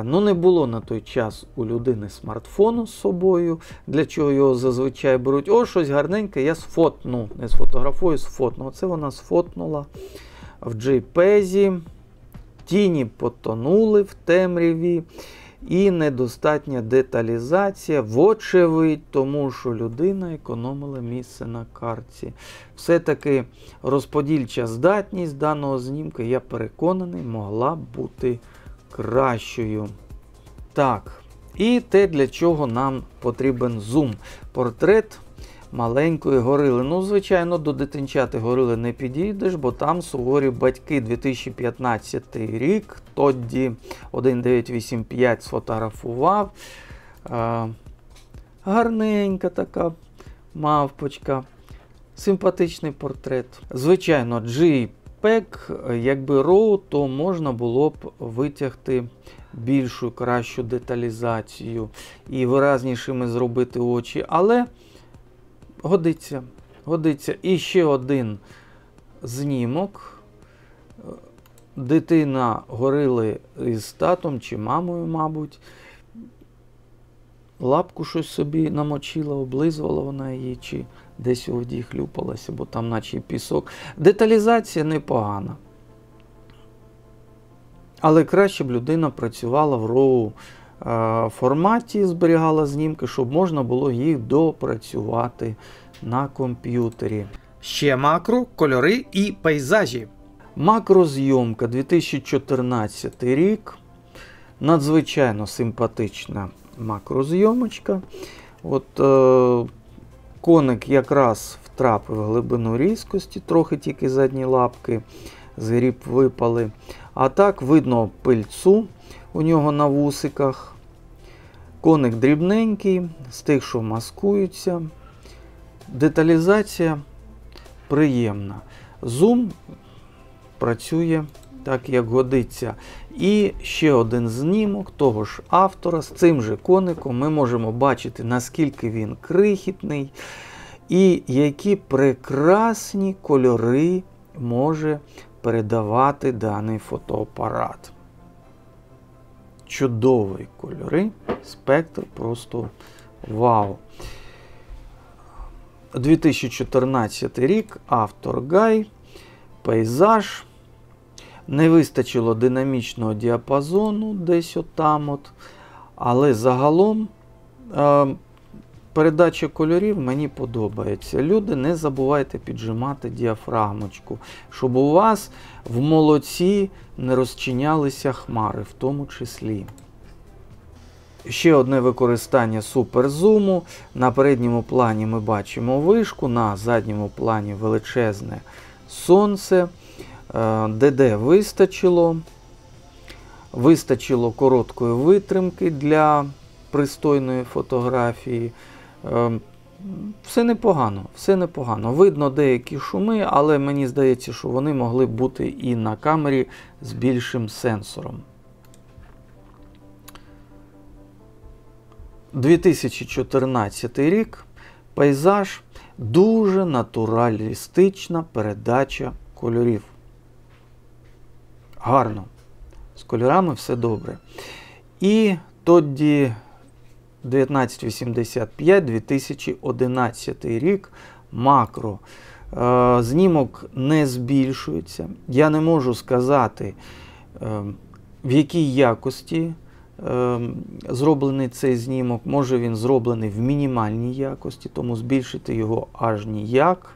Ну, не було на той час у людини смартфону з собою, для чого його зазвичай беруть. О, щось гарненьке, я сфотну. Не сфотографую, сфотну. Оце вона сфотнула в JPEG. Тіні потонули в темряві. І недостатня деталізація, вочевидь, тому що людина економила місце на картці. Все-таки розподільча здатність даного знімка, я переконаний, могла б бути кращою. Так, і те, для чого нам потрібен зум. Портрет маленької горили. Ну, звичайно, до дитинчати горили не підійдеш, бо там суворі батьки. 2015 рік, Тодді 1985 сфотографував. Гарненька така мавпочка. Симпатичний портрет. Звичайно, JPEG, якби RAW, то можна було б витягти більшу, кращу деталізацію і виразнішими зробити очі, але годиться, годиться. І ще один знімок. Дитина горили із татом чи мамою, мабуть. Лапку щось собі намочила, облизувала вона її, чи десь у воді хлюпалася, бо там наче пісок. Деталізація непогана. Але краще б людина працювала в RAW форматі, зберігала знімки, щоб можна було їх допрацювати на комп'ютері. Ще макро, кольори і пейзажі. Макрозйомка, 2014 рік. Надзвичайно симпатична макрозйомочка. От коник якраз втрапив в глибину різкості, трохи тільки задні лапки з гріб випали. А так видно пильцу у нього на вусиках. Коник дрібненький, з тих, що маскуються. Деталізація приємна. Зум працює так, як годиться. І ще один знімок того ж автора з цим же коником. Ми можемо бачити, наскільки він крихітний і які прекрасні кольори може передавати даний фотоапарат. Чудові кольори, спектр просто вау. 2014 рік, автор Гай, пейзаж. Не вистачило динамічного діапазону десь отам от. Але загалом передача кольорів мені подобається. Люди, не забувайте піджимати діафрагмочку, щоб у вас в молоці не розчинялися хмари, в тому числі. Ще одне використання суперзуму. На передньому плані ми бачимо вишку, на задньому плані величезне сонце. ДД вистачило. Вистачило короткої витримки для пристойної фотографії. Все непогано, все непогано. Видно деякі шуми, але мені здається, що вони могли б бути і на камері з більшим сенсором. 2014 рік. Пейзаж. Дуже натуралістична передача кольорів. Гарно. З кольорами все добре. І тоді 1985, 2011 рік. Макро. Знімок не збільшується. Я не можу сказати, в якій якості зроблений цей знімок. Може він зроблений в мінімальній якості, тому збільшити його аж ніяк.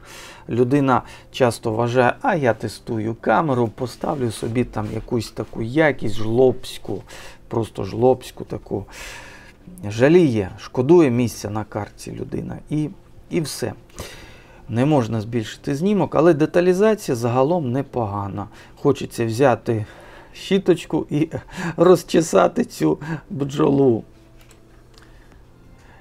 Людина часто вважає, а я тестую камеру, поставлю собі там якусь таку якість жлобську, просто жлобську таку. Жаліє, шкодує місця на картці людина. І все. Не можна збільшити знімок, але деталізація загалом непогана. Хочеться взяти щіточку і розчесати цю бджолу.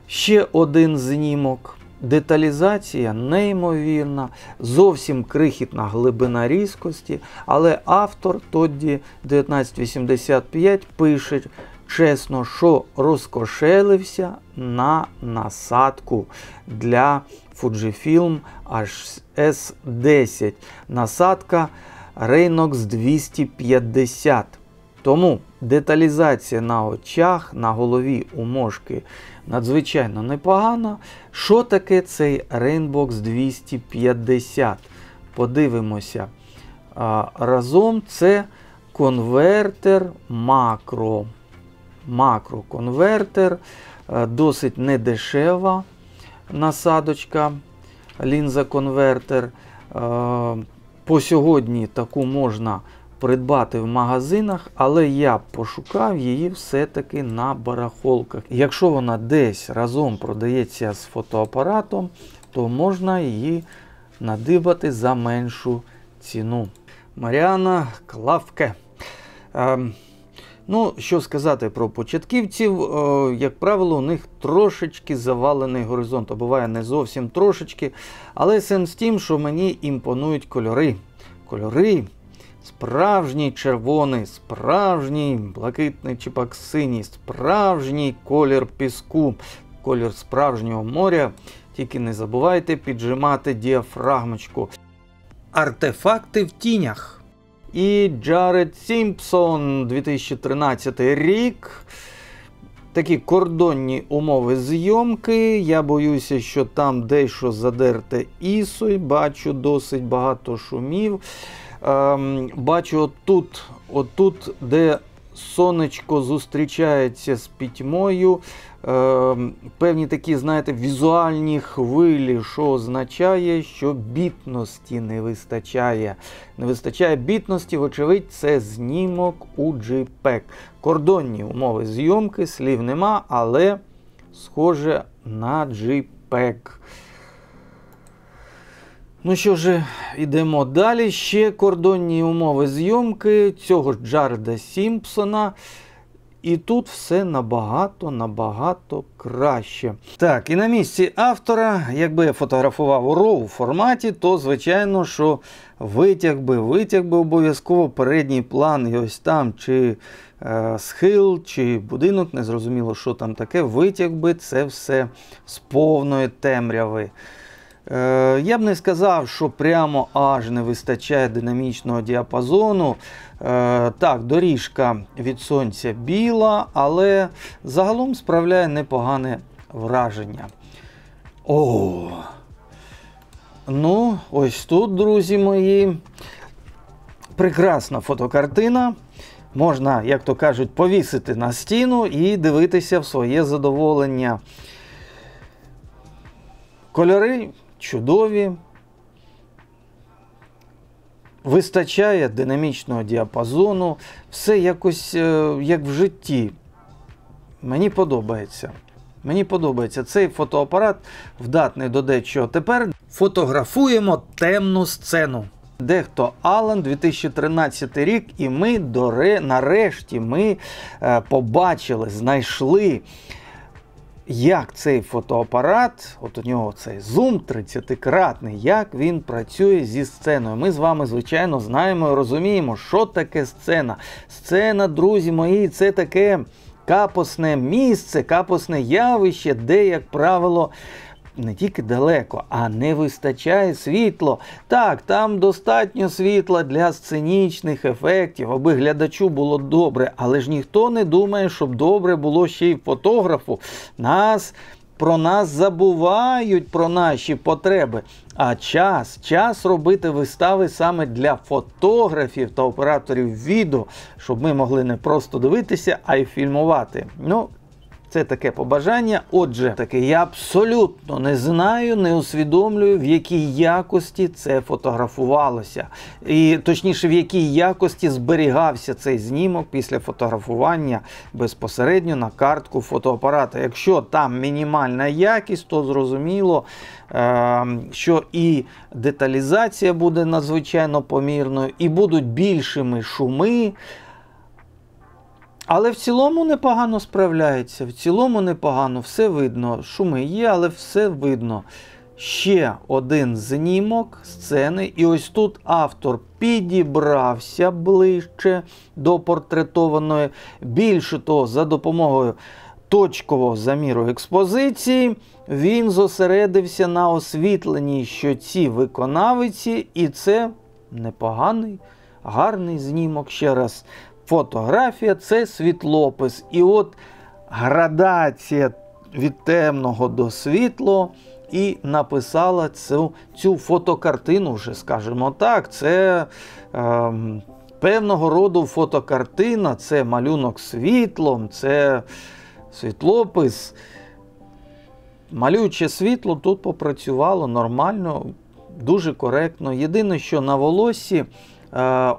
Ще один знімок. Деталізація неймовірна, зовсім крихітна глибина різкості, але автор тоді 1985 пише чесно, що розкошелився на насадку для Fujifilm HS10. Насадка Raynox 250. Тому деталізація на очах, на голові у мошки надзвичайно непогана. Що таке цей Rainbox 250? Подивимося разом. Це конвертер макро. Макроконвертер. Досить недешева насадочка. Лінза-конвертер. По сьогодні таку можна придбати в магазинах, але я пошукав її все-таки на барахолках. Якщо вона десь разом продається з фотоапаратом, то можна її надибати за меншу ціну. Маріана Клавке. Ну, що сказати про початківців, як правило, у них трошечки завалений горизонт, а буває не зовсім трошечки, але сенс в тім, що мені імпонують кольори. Кольори справжній червоний, справжній блакитний чи пак синій, справжній колір піску, колір справжнього моря. Тільки не забувайте піджимати діафрагмочку. Артефакти в тінях. І Джаред Сімпсон, 2013 рік. Такі кордонні умови зйомки. Я боюся, що там дещо задерте ісой. Бачу досить багато шумів. Бачу отут, де сонечко зустрічається з пітьмою. Певні такі, знаєте, візуальні хвилі, що означає, що бітності не вистачає. Не вистачає бітності, вочевидь, це знімок у JPEG. Кордонні умови зйомки, слів нема, але схоже на JPEG. Ну що ж, йдемо далі. Ще кордонні умови зйомки цього ж Джареда Сімпсона. І тут все набагато краще. Так, і на місці автора, якби я фотографував у RAW форматі, то, звичайно, що витяг би обов'язково передній план, і ось там, чи схил, чи будинок, не зрозуміло, що там таке, витяг би це все з повної темряви. Я б не сказав, що прямо аж не вистачає динамічного діапазону. Так, доріжка від сонця біла, але загалом справляє непогане враження. Ну, ось тут, друзі мої, Прекрасна фотокартина. Можна, як то кажуть, повісити на стіну і дивитися в своє задоволення. Кольори чудові. Вистачає динамічного діапазону. Все якось як в житті. Мені подобається. Мені подобається. Цей фотоапарат вдатний до дечого. Тепер Фотографуємо темну сцену. Дехто Алан, 2013 рік, і ми нарешті побачили, знайшли, як цей фотоапарат, от у нього цей зум 30-кратний, як він працює зі сценою. Ми з вами, звичайно, знаємо і розуміємо, що таке сцена. Сцена, друзі мої, це таке капосне місце, капосне явище, де, як правило, не тільки далеко, а не вистачає світла. Так, там достатньо світла для сценічних ефектів, аби глядачу було добре, але ж ніхто не думає, щоб добре було ще й фотографу. Про нас забувають, про наші потреби. А час робити вистави саме для фотографів та операторів відео, щоб ми могли не просто дивитися, а й фільмувати. Ну, це таке побажання. Отже, я абсолютно не знаю, не усвідомлюю, в якій якості це фотографувалося. І, точніше, в якій якості зберігався цей знімок після фотографування безпосередньо на картку фотоапарата. Якщо там мінімальна якість, то зрозуміло, що і деталізація буде надзвичайно помірною, і будуть більшими шуми. Але в цілому непогано справляється, в цілому непогано, все видно. Шуми є, але все видно. Ще один знімок сцени, і ось тут автор підібрався ближче до портретованої. Більше того, за допомогою точкового заміру експозиції, він зосередився на освітленні щоці виконавиці, і це непоганий, гарний знімок. Ще раз. Фотографія – це світлопис. І от градація від темного до світлого і написала цю фотокартину, вже скажімо так. Це певного роду фотокартина, це малюнок світлом, це світлопис. Малююче світло тут попрацювало нормально, дуже коректно. Єдине, що на волоссі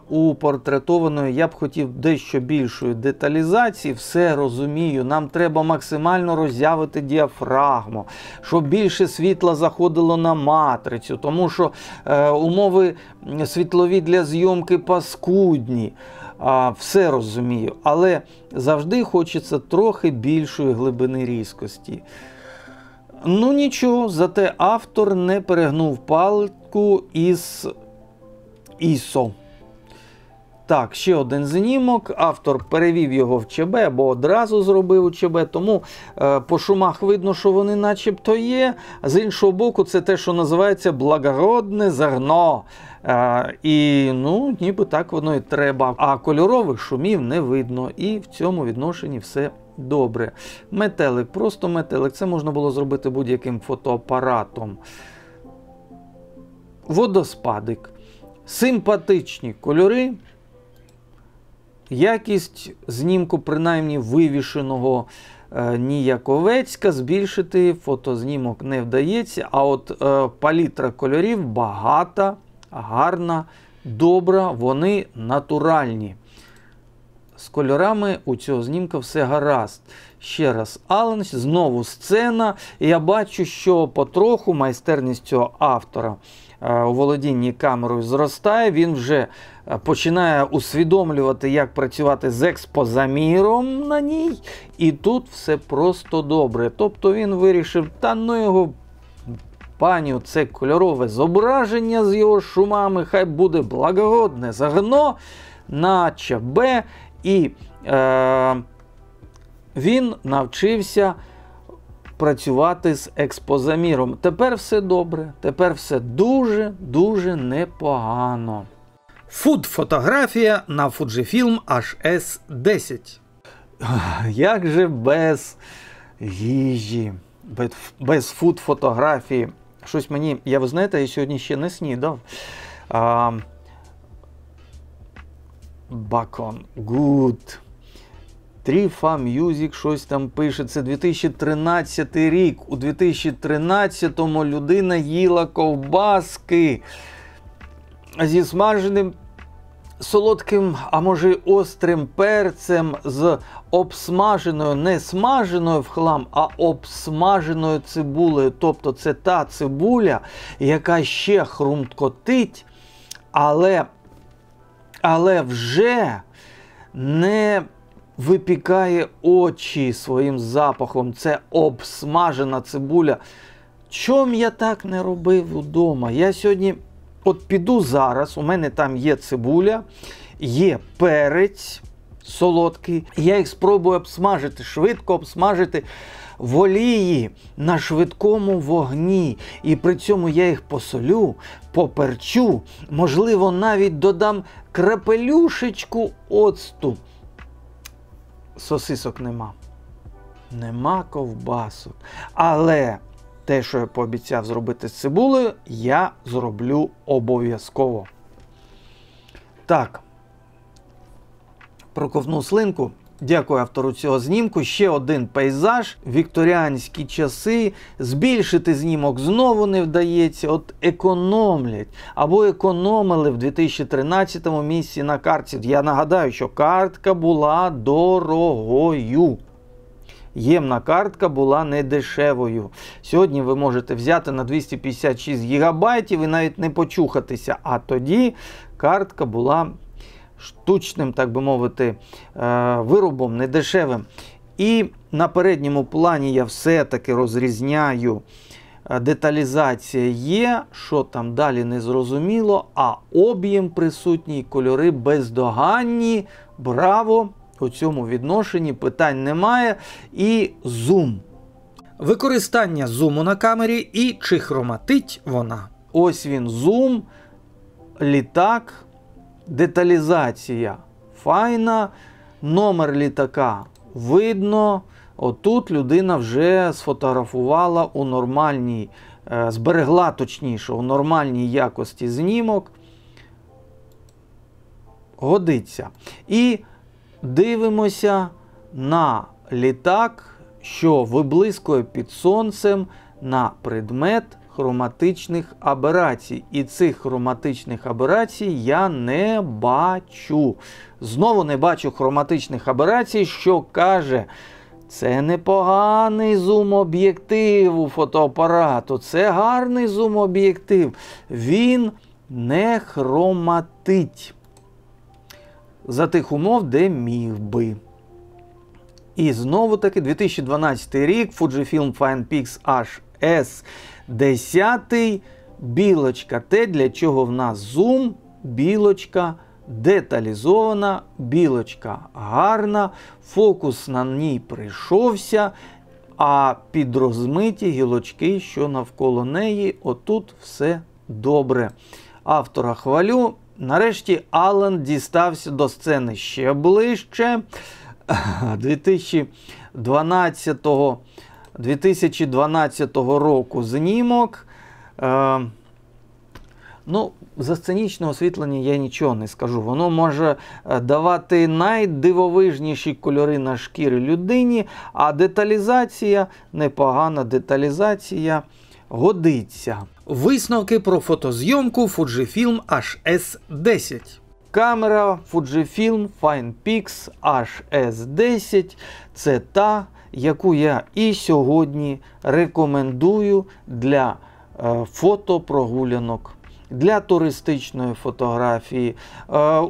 у портретованої я б хотів дещо більшої деталізації. Все розумію, нам треба максимально роззявити діафрагму, щоб більше світла заходило на матрицю, тому що умови світлові для зйомки паскудні. Все розумію, але завжди хочеться трохи більшої глибини різкості. Ну нічого, зате автор не перегнув палку із ISO. Так, ще один знімок. Автор перевів його в ЧБ, або одразу зробив у ЧБ, тому по шумах видно, що вони начебто є. З іншого боку, це те, що називається благородне зерно. І, ну, ніби так воно і треба. А кольорових шумів не видно. І в цьому відношенні все добре. Метелик, просто метелик. Це можна було зробити будь-яким фотоапаратом. Водоспадик. Симпатичні кольори. Якість знімку, принаймні вивішеного, ніяковецька. Збільшити фотознімок не вдається. А от палітра кольорів багата, гарна, добра, вони натуральні. З кольорами у цього знімка все гаразд. Ще раз, Алан, знову сцена. І я бачу, що потроху майстерність цього автора у володінні камерою зростає. Він вже починає усвідомлювати, як працювати з експозаміром на ній. І тут все просто добре. Тобто він вирішив, та ну його, паню, це кольорове зображення з його шумами, хай буде благородне зерно на ЧБ. І він навчився працювати з експозаміром. Тепер все добре, тепер все дуже непогано. Фуд-фотографія на Fujifilm HS10. Як же без їжі, без фуд-фотографії? Щось мені, ви знаєте, я сьогодні ще не снідав. Bacon. Good. Тріфа Music щось там пише. Це 2013 рік. У 2013-му людина їла ковбаски зі смаженим солодким, а може острим перцем, з обсмаженою, не смаженою в хлам, а обсмаженою цибулею. Тобто це та цибуля, яка ще хрумкотить, але вже не випікає очі своїм запахом. Це обсмажена цибуля. Чом я так не робив вдома? Я сьогодні от піду зараз, у мене там є цибуля, є перець солодкий. Я їх спробую обсмажити, швидко обсмажити в олії на швидкому вогні. І при цьому я їх посолю, поперчу, можливо, навіть додам крапелюшечку оцту. Сосисок нема. Нема ковбасок. Але те, що я пообіцяв зробити з цибулею, я зроблю обов'язково. Так. Проковтнув слинку. Дякую автору цього знімку. Ще один пейзаж. Вікторіанські часи. Збільшити знімок знову не вдається. От економлять. Або економили в 2013 місці на картці. Я нагадаю, що картка була дорогою. Ємна картка була не дешевою. Сьогодні ви можете взяти на 256 гігабайтів і навіть не почухатися. А тоді картка була штучним, так би мовити, виробом, недешевим. І на передньому плані я все-таки розрізняю. Деталізація є, що там далі не зрозуміло, а об'єм присутній, кольори бездоганні. Браво! У цьому відношенні питань немає. І зум. Використання зуму на камері і чи хроматить вона. Ось він зум, літак, деталізація файна, номер літака видно. Отут людина вже сфотографувала у нормальній, зберегла точніше, у нормальній якості знімок. Годиться. І дивимося на літак, що виблискує під сонцем на предмет хроматичних аберацій. І цих хроматичних аберацій я не бачу. Знову не бачу хроматичних аберацій, що каже, це непоганий зум-об'єктив у фотоапарату, це гарний зум-об'єктив. Він не хроматить. За тих умов, де міг би. І знову-таки 2012 рік, Fujifilm FinePix HS10, білочка. Те, для чого в нас зум, білочка деталізована, білочка гарна, фокус на ній прийшовся, а під розмиті гілочки, що навколо неї, отут все добре. Автора хвалю. Нарешті Алан дістався до сцени ще ближче. 2012 року знімок. За сценічне освітлення я нічого не скажу. Воно може давати найдивовижніші кольори на шкірі людині, а деталізація, непогана деталізація, годиться. Висновки про фотозйомку Fujifilm HS10. Камера Fujifilm FinePix HS10 – це та, яку я і сьогодні рекомендую для фотопрогулянок, для туристичної фотографії.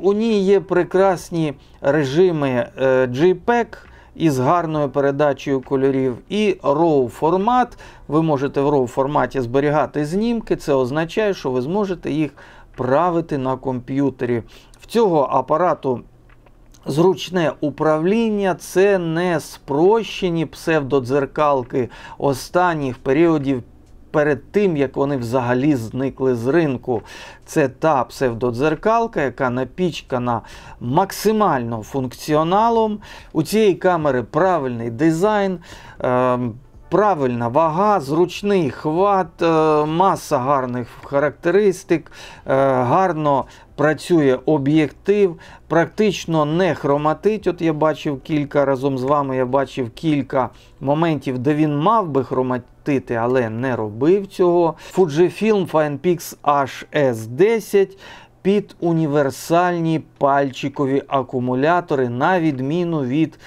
У ній є прекрасні режими JPEG із гарною передачею кольорів і RAW формат. Ви можете в RAW форматі зберігати знімки, це означає, що ви зможете їх правити на комп'ютері. В цього апарату зручне управління, це не спрощені псевдодзеркалки останніх періодів перед тим, як вони взагалі зникли з ринку. Це та псевдодзеркалка, яка напічкана максимально функціоналом. У цієї камери правильний дизайн, правильна вага, зручний хват, маса гарних характеристик, гарно працює об'єктив, практично не хроматить. От я бачив разом з вами я бачив кілька моментів, де він мав би хроматити, але не робив цього. Fujifilm FinePix HS10 під універсальні пальчикові акумулятори, на відміну від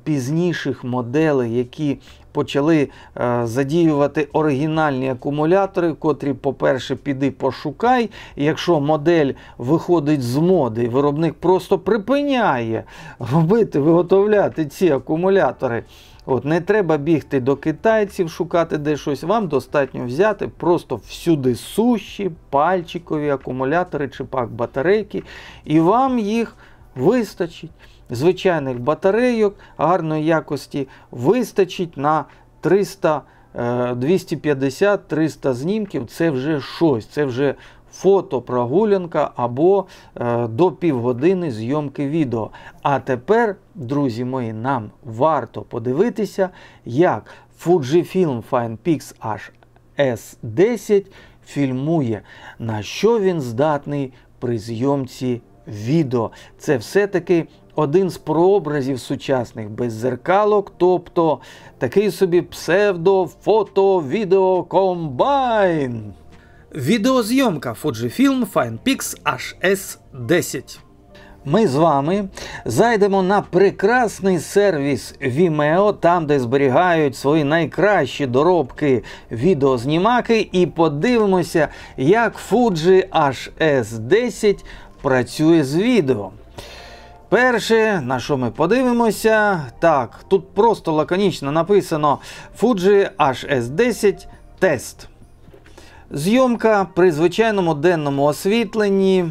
пізніших моделей, які почали задіювати оригінальні акумулятори, котрі, по-перше, піди пошукай. І якщо модель виходить з моди, виробник просто припиняє виготовляти ці акумулятори. От, не треба бігти до китайців, шукати де щось. Вам достатньо взяти просто всюди сущі, пальчикові акумулятори чи пак батарейки, і вам їх вистачить. Звичайних батарейок гарної якості вистачить на 250-300 знімків. Це вже щось, це вже фотопрогулянка або до півгодини зйомки відео. А тепер, друзі мої, нам варто подивитися, як Fujifilm FinePix HS10 фільмує, на що він здатний при зйомці відео. Це все-таки один з прообразів сучасних беззеркалок, тобто такий собі псевдо-фото-відео-комбайн. Відеозйомка Fujifilm FinePix HS10. Ми з вами зайдемо на прекрасний сервіс Vimeo, там, де зберігають свої найкращі доробки відеознімаки, і подивимося, як Fuji HS10 працює з відео. Перше, на що ми подивимося, так, тут просто лаконічно написано Fuji HS10 тест. Зйомка при звичайному денному освітленні.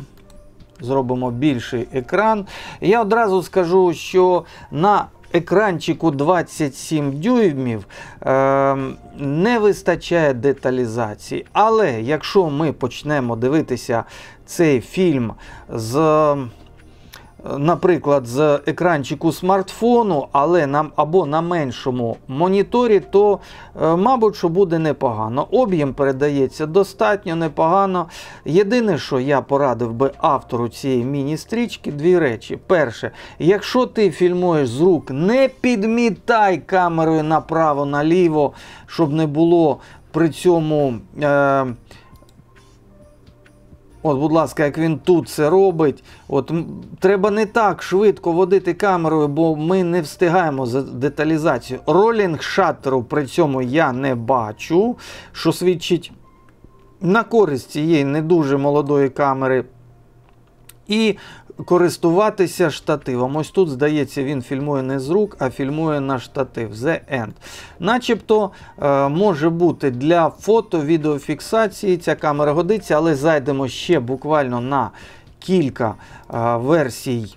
Зробимо більший екран. Я одразу скажу, що на екранчику 27 дюймів не вистачає деталізації. Але якщо ми почнемо дивитися цей фільм наприклад, з екранчику смартфону, або на меншому моніторі, то, мабуть, що буде непогано. Об'єм передається достатньо непогано. Єдине, що я порадив би автору цієї міні-стрічки, дві речі. Перше, якщо ти фільмуєш з рук, не підмітай камерою направо-наліво, щоб не було при цьому... От, будь ласка, як він тут це робить. От, треба не так швидко водити камерою, бо ми не встигаємо за деталізацію. Ролінг шаттеру при цьому я не бачу, що свідчить на користь цієї не дуже молодої камери. І користуватися штативом. Ось тут, здається, він фільмує не з рук, а фільмує на штатив. The End. Начебто може бути для фото-відеофіксації ця камера годиться, але зайдемо ще буквально на кілька версій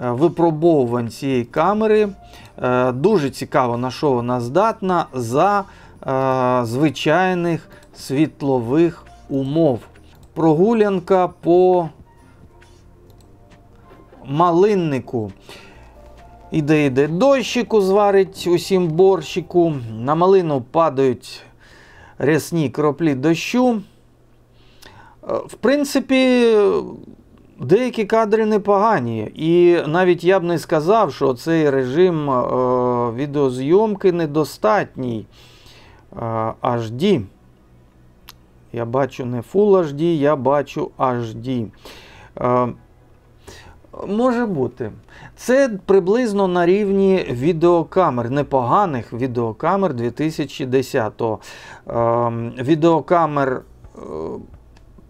випробовувань цієї камери. Дуже цікаво, на що вона здатна за звичайних світлових умов. Прогулянка по малиннику. Іде дощику, зварить усім борщику. На малину падають рясні краплі дощу. В принципі, деякі кадри непогані. І навіть я б не сказав, що цей режим відеозйомки недостатній. HD. Я бачу не Full HD, я бачу HD. Може бути. Це приблизно на рівні відеокамер, непоганих відеокамер 2010-го. Відеокамер,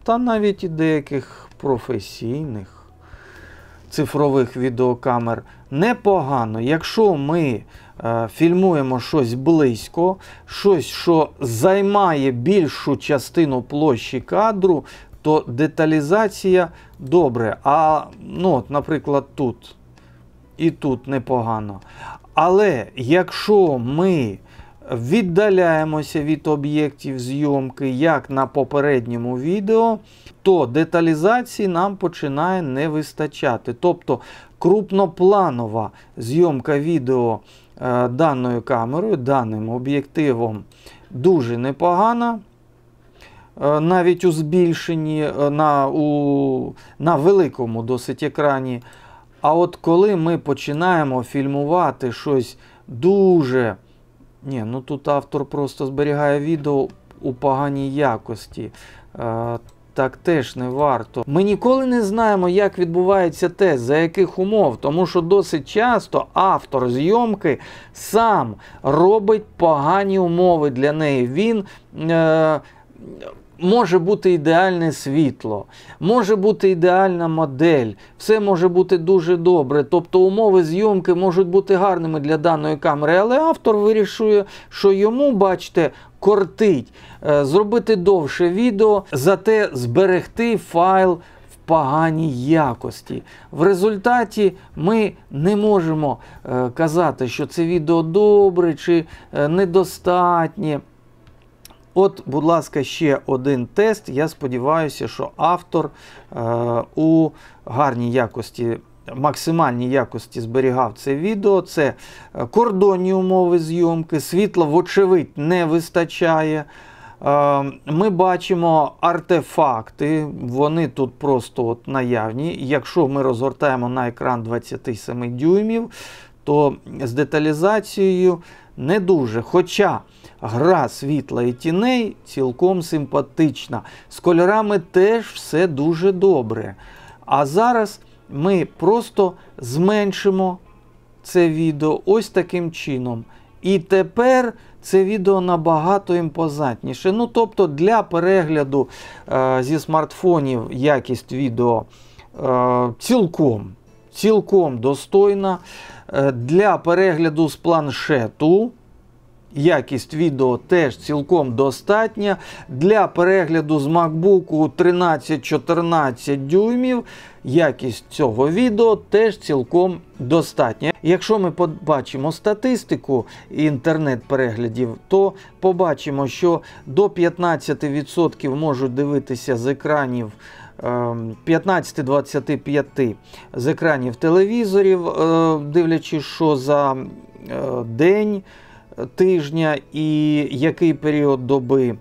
та навіть і деяких професійних цифрових відеокамер непогано. Якщо ми фільмуємо щось близько, щось, що займає більшу частину площі кадру, то деталізація добре. От, наприклад, тут і тут непогано. Але якщо ми віддаляємося від об'єктів зйомки, як на попередньому відео, то деталізації нам починає не вистачати. Тобто крупнопланова зйомка відео даною камерою, даним об'єктивом дуже непогана. Навіть у збільшенні на великому досить екрані. А от коли ми починаємо фільмувати щось дуже... Ні, ну тут автор просто зберігає відео у поганій якості. Так теж не варто. Ми ніколи не знаємо, як відбувається тест, за яких умов, тому що досить часто автор зйомки сам робить погані умови для неї. Він може бути ідеальне світло, може бути ідеальна модель, все може бути дуже добре, тобто умови зйомки можуть бути гарними для даної камери, але автор вирішує, що йому, бачите, кортить зробити довше відео, зате зберегти файл в поганій якості. В результаті ми не можемо казати, що це відео добре чи недостатнє. От, будь ласка, ще один тест. Я сподіваюся, що автор у гарній якості, максимальній якості зберігав це відео. Це кордонні умови зйомки, світла, вочевидь, не вистачає. Ми бачимо артефакти, вони тут просто от наявні. Якщо ми розгортаємо на екран 27 дюймів, то з деталізацією не дуже. Хоча гра світла і тіней цілком симпатична. З кольорами теж все дуже добре. А зараз ми просто зменшимо це відео ось таким чином. І тепер це відео набагато імпозантніше. Ну, тобто для перегляду зі смартфонів якість відео цілком достойна. Для перегляду з планшету якість відео теж цілком достатня. Для перегляду з MacBook 13-14 дюймів якість цього відео теж цілком достатня. Якщо ми побачимо статистику інтернет-переглядів, то побачимо, що до 15% можуть дивитися з екранів 15-25 з екранів телевізорів, дивлячись, що за день, тижня і який період доби.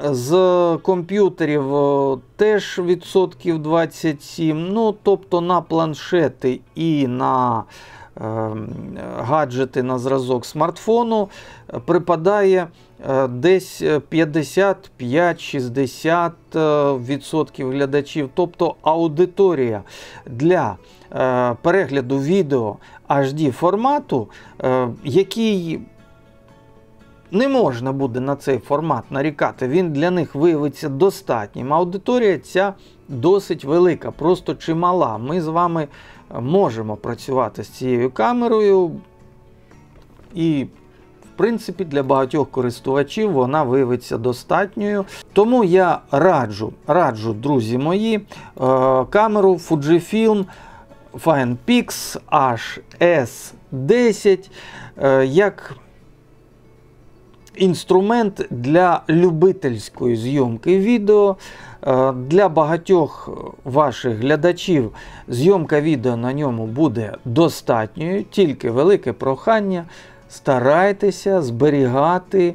З комп'ютерів теж відсотків 27, ну, тобто на планшети і на гаджети на зразок смартфону припадає десь 55-60% глядачів. Тобто аудиторія для перегляду відео HD формату, який не можна буде на цей формат нарікати, він для них виявиться достатнім. Аудиторія ця досить велика, просто чимала. Ми з вами можемо працювати з цією камерою і, в принципі, для багатьох користувачів вона виявиться достатньою. Тому я раджу, друзі мої, камеру Fujifilm FinePix HS10 як інструмент для любительської зйомки відео. Для багатьох ваших глядачів зйомка відео на ньому буде достатньою, тільки велике прохання – старайтеся зберігати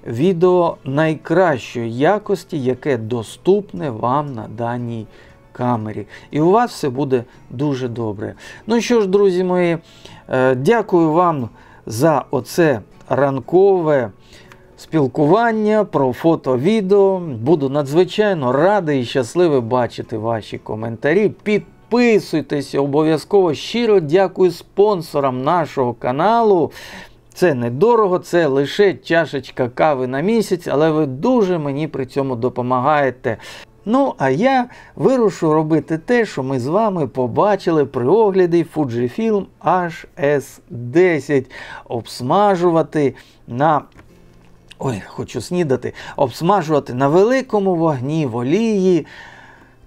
відео найкращої якості, яке доступне вам на даній камері. І у вас все буде дуже добре. Ну що ж, друзі мої, дякую вам за оце ранкове спілкування про фото-відео. Буду надзвичайно радий і щасливий бачити ваші коментарі. Підписуйтесь обов'язково. Щиро дякую спонсорам нашого каналу. Це недорого, це лише чашечка кави на місяць, але ви дуже мені при цьому допомагаєте. Ну, а я вирушу робити те, що ми з вами побачили при огляді Fujifilm HS10. Обсмажувати на... Ой, хочу снідати. Обсмажувати на великому вогні в олії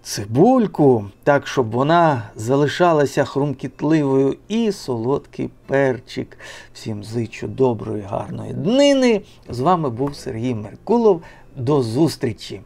цибульку, так, щоб вона залишалася хрумкітливою, і солодкий перчик. Всім зичу доброї, гарної днини. З вами був Сергій Меркулов. До зустрічі!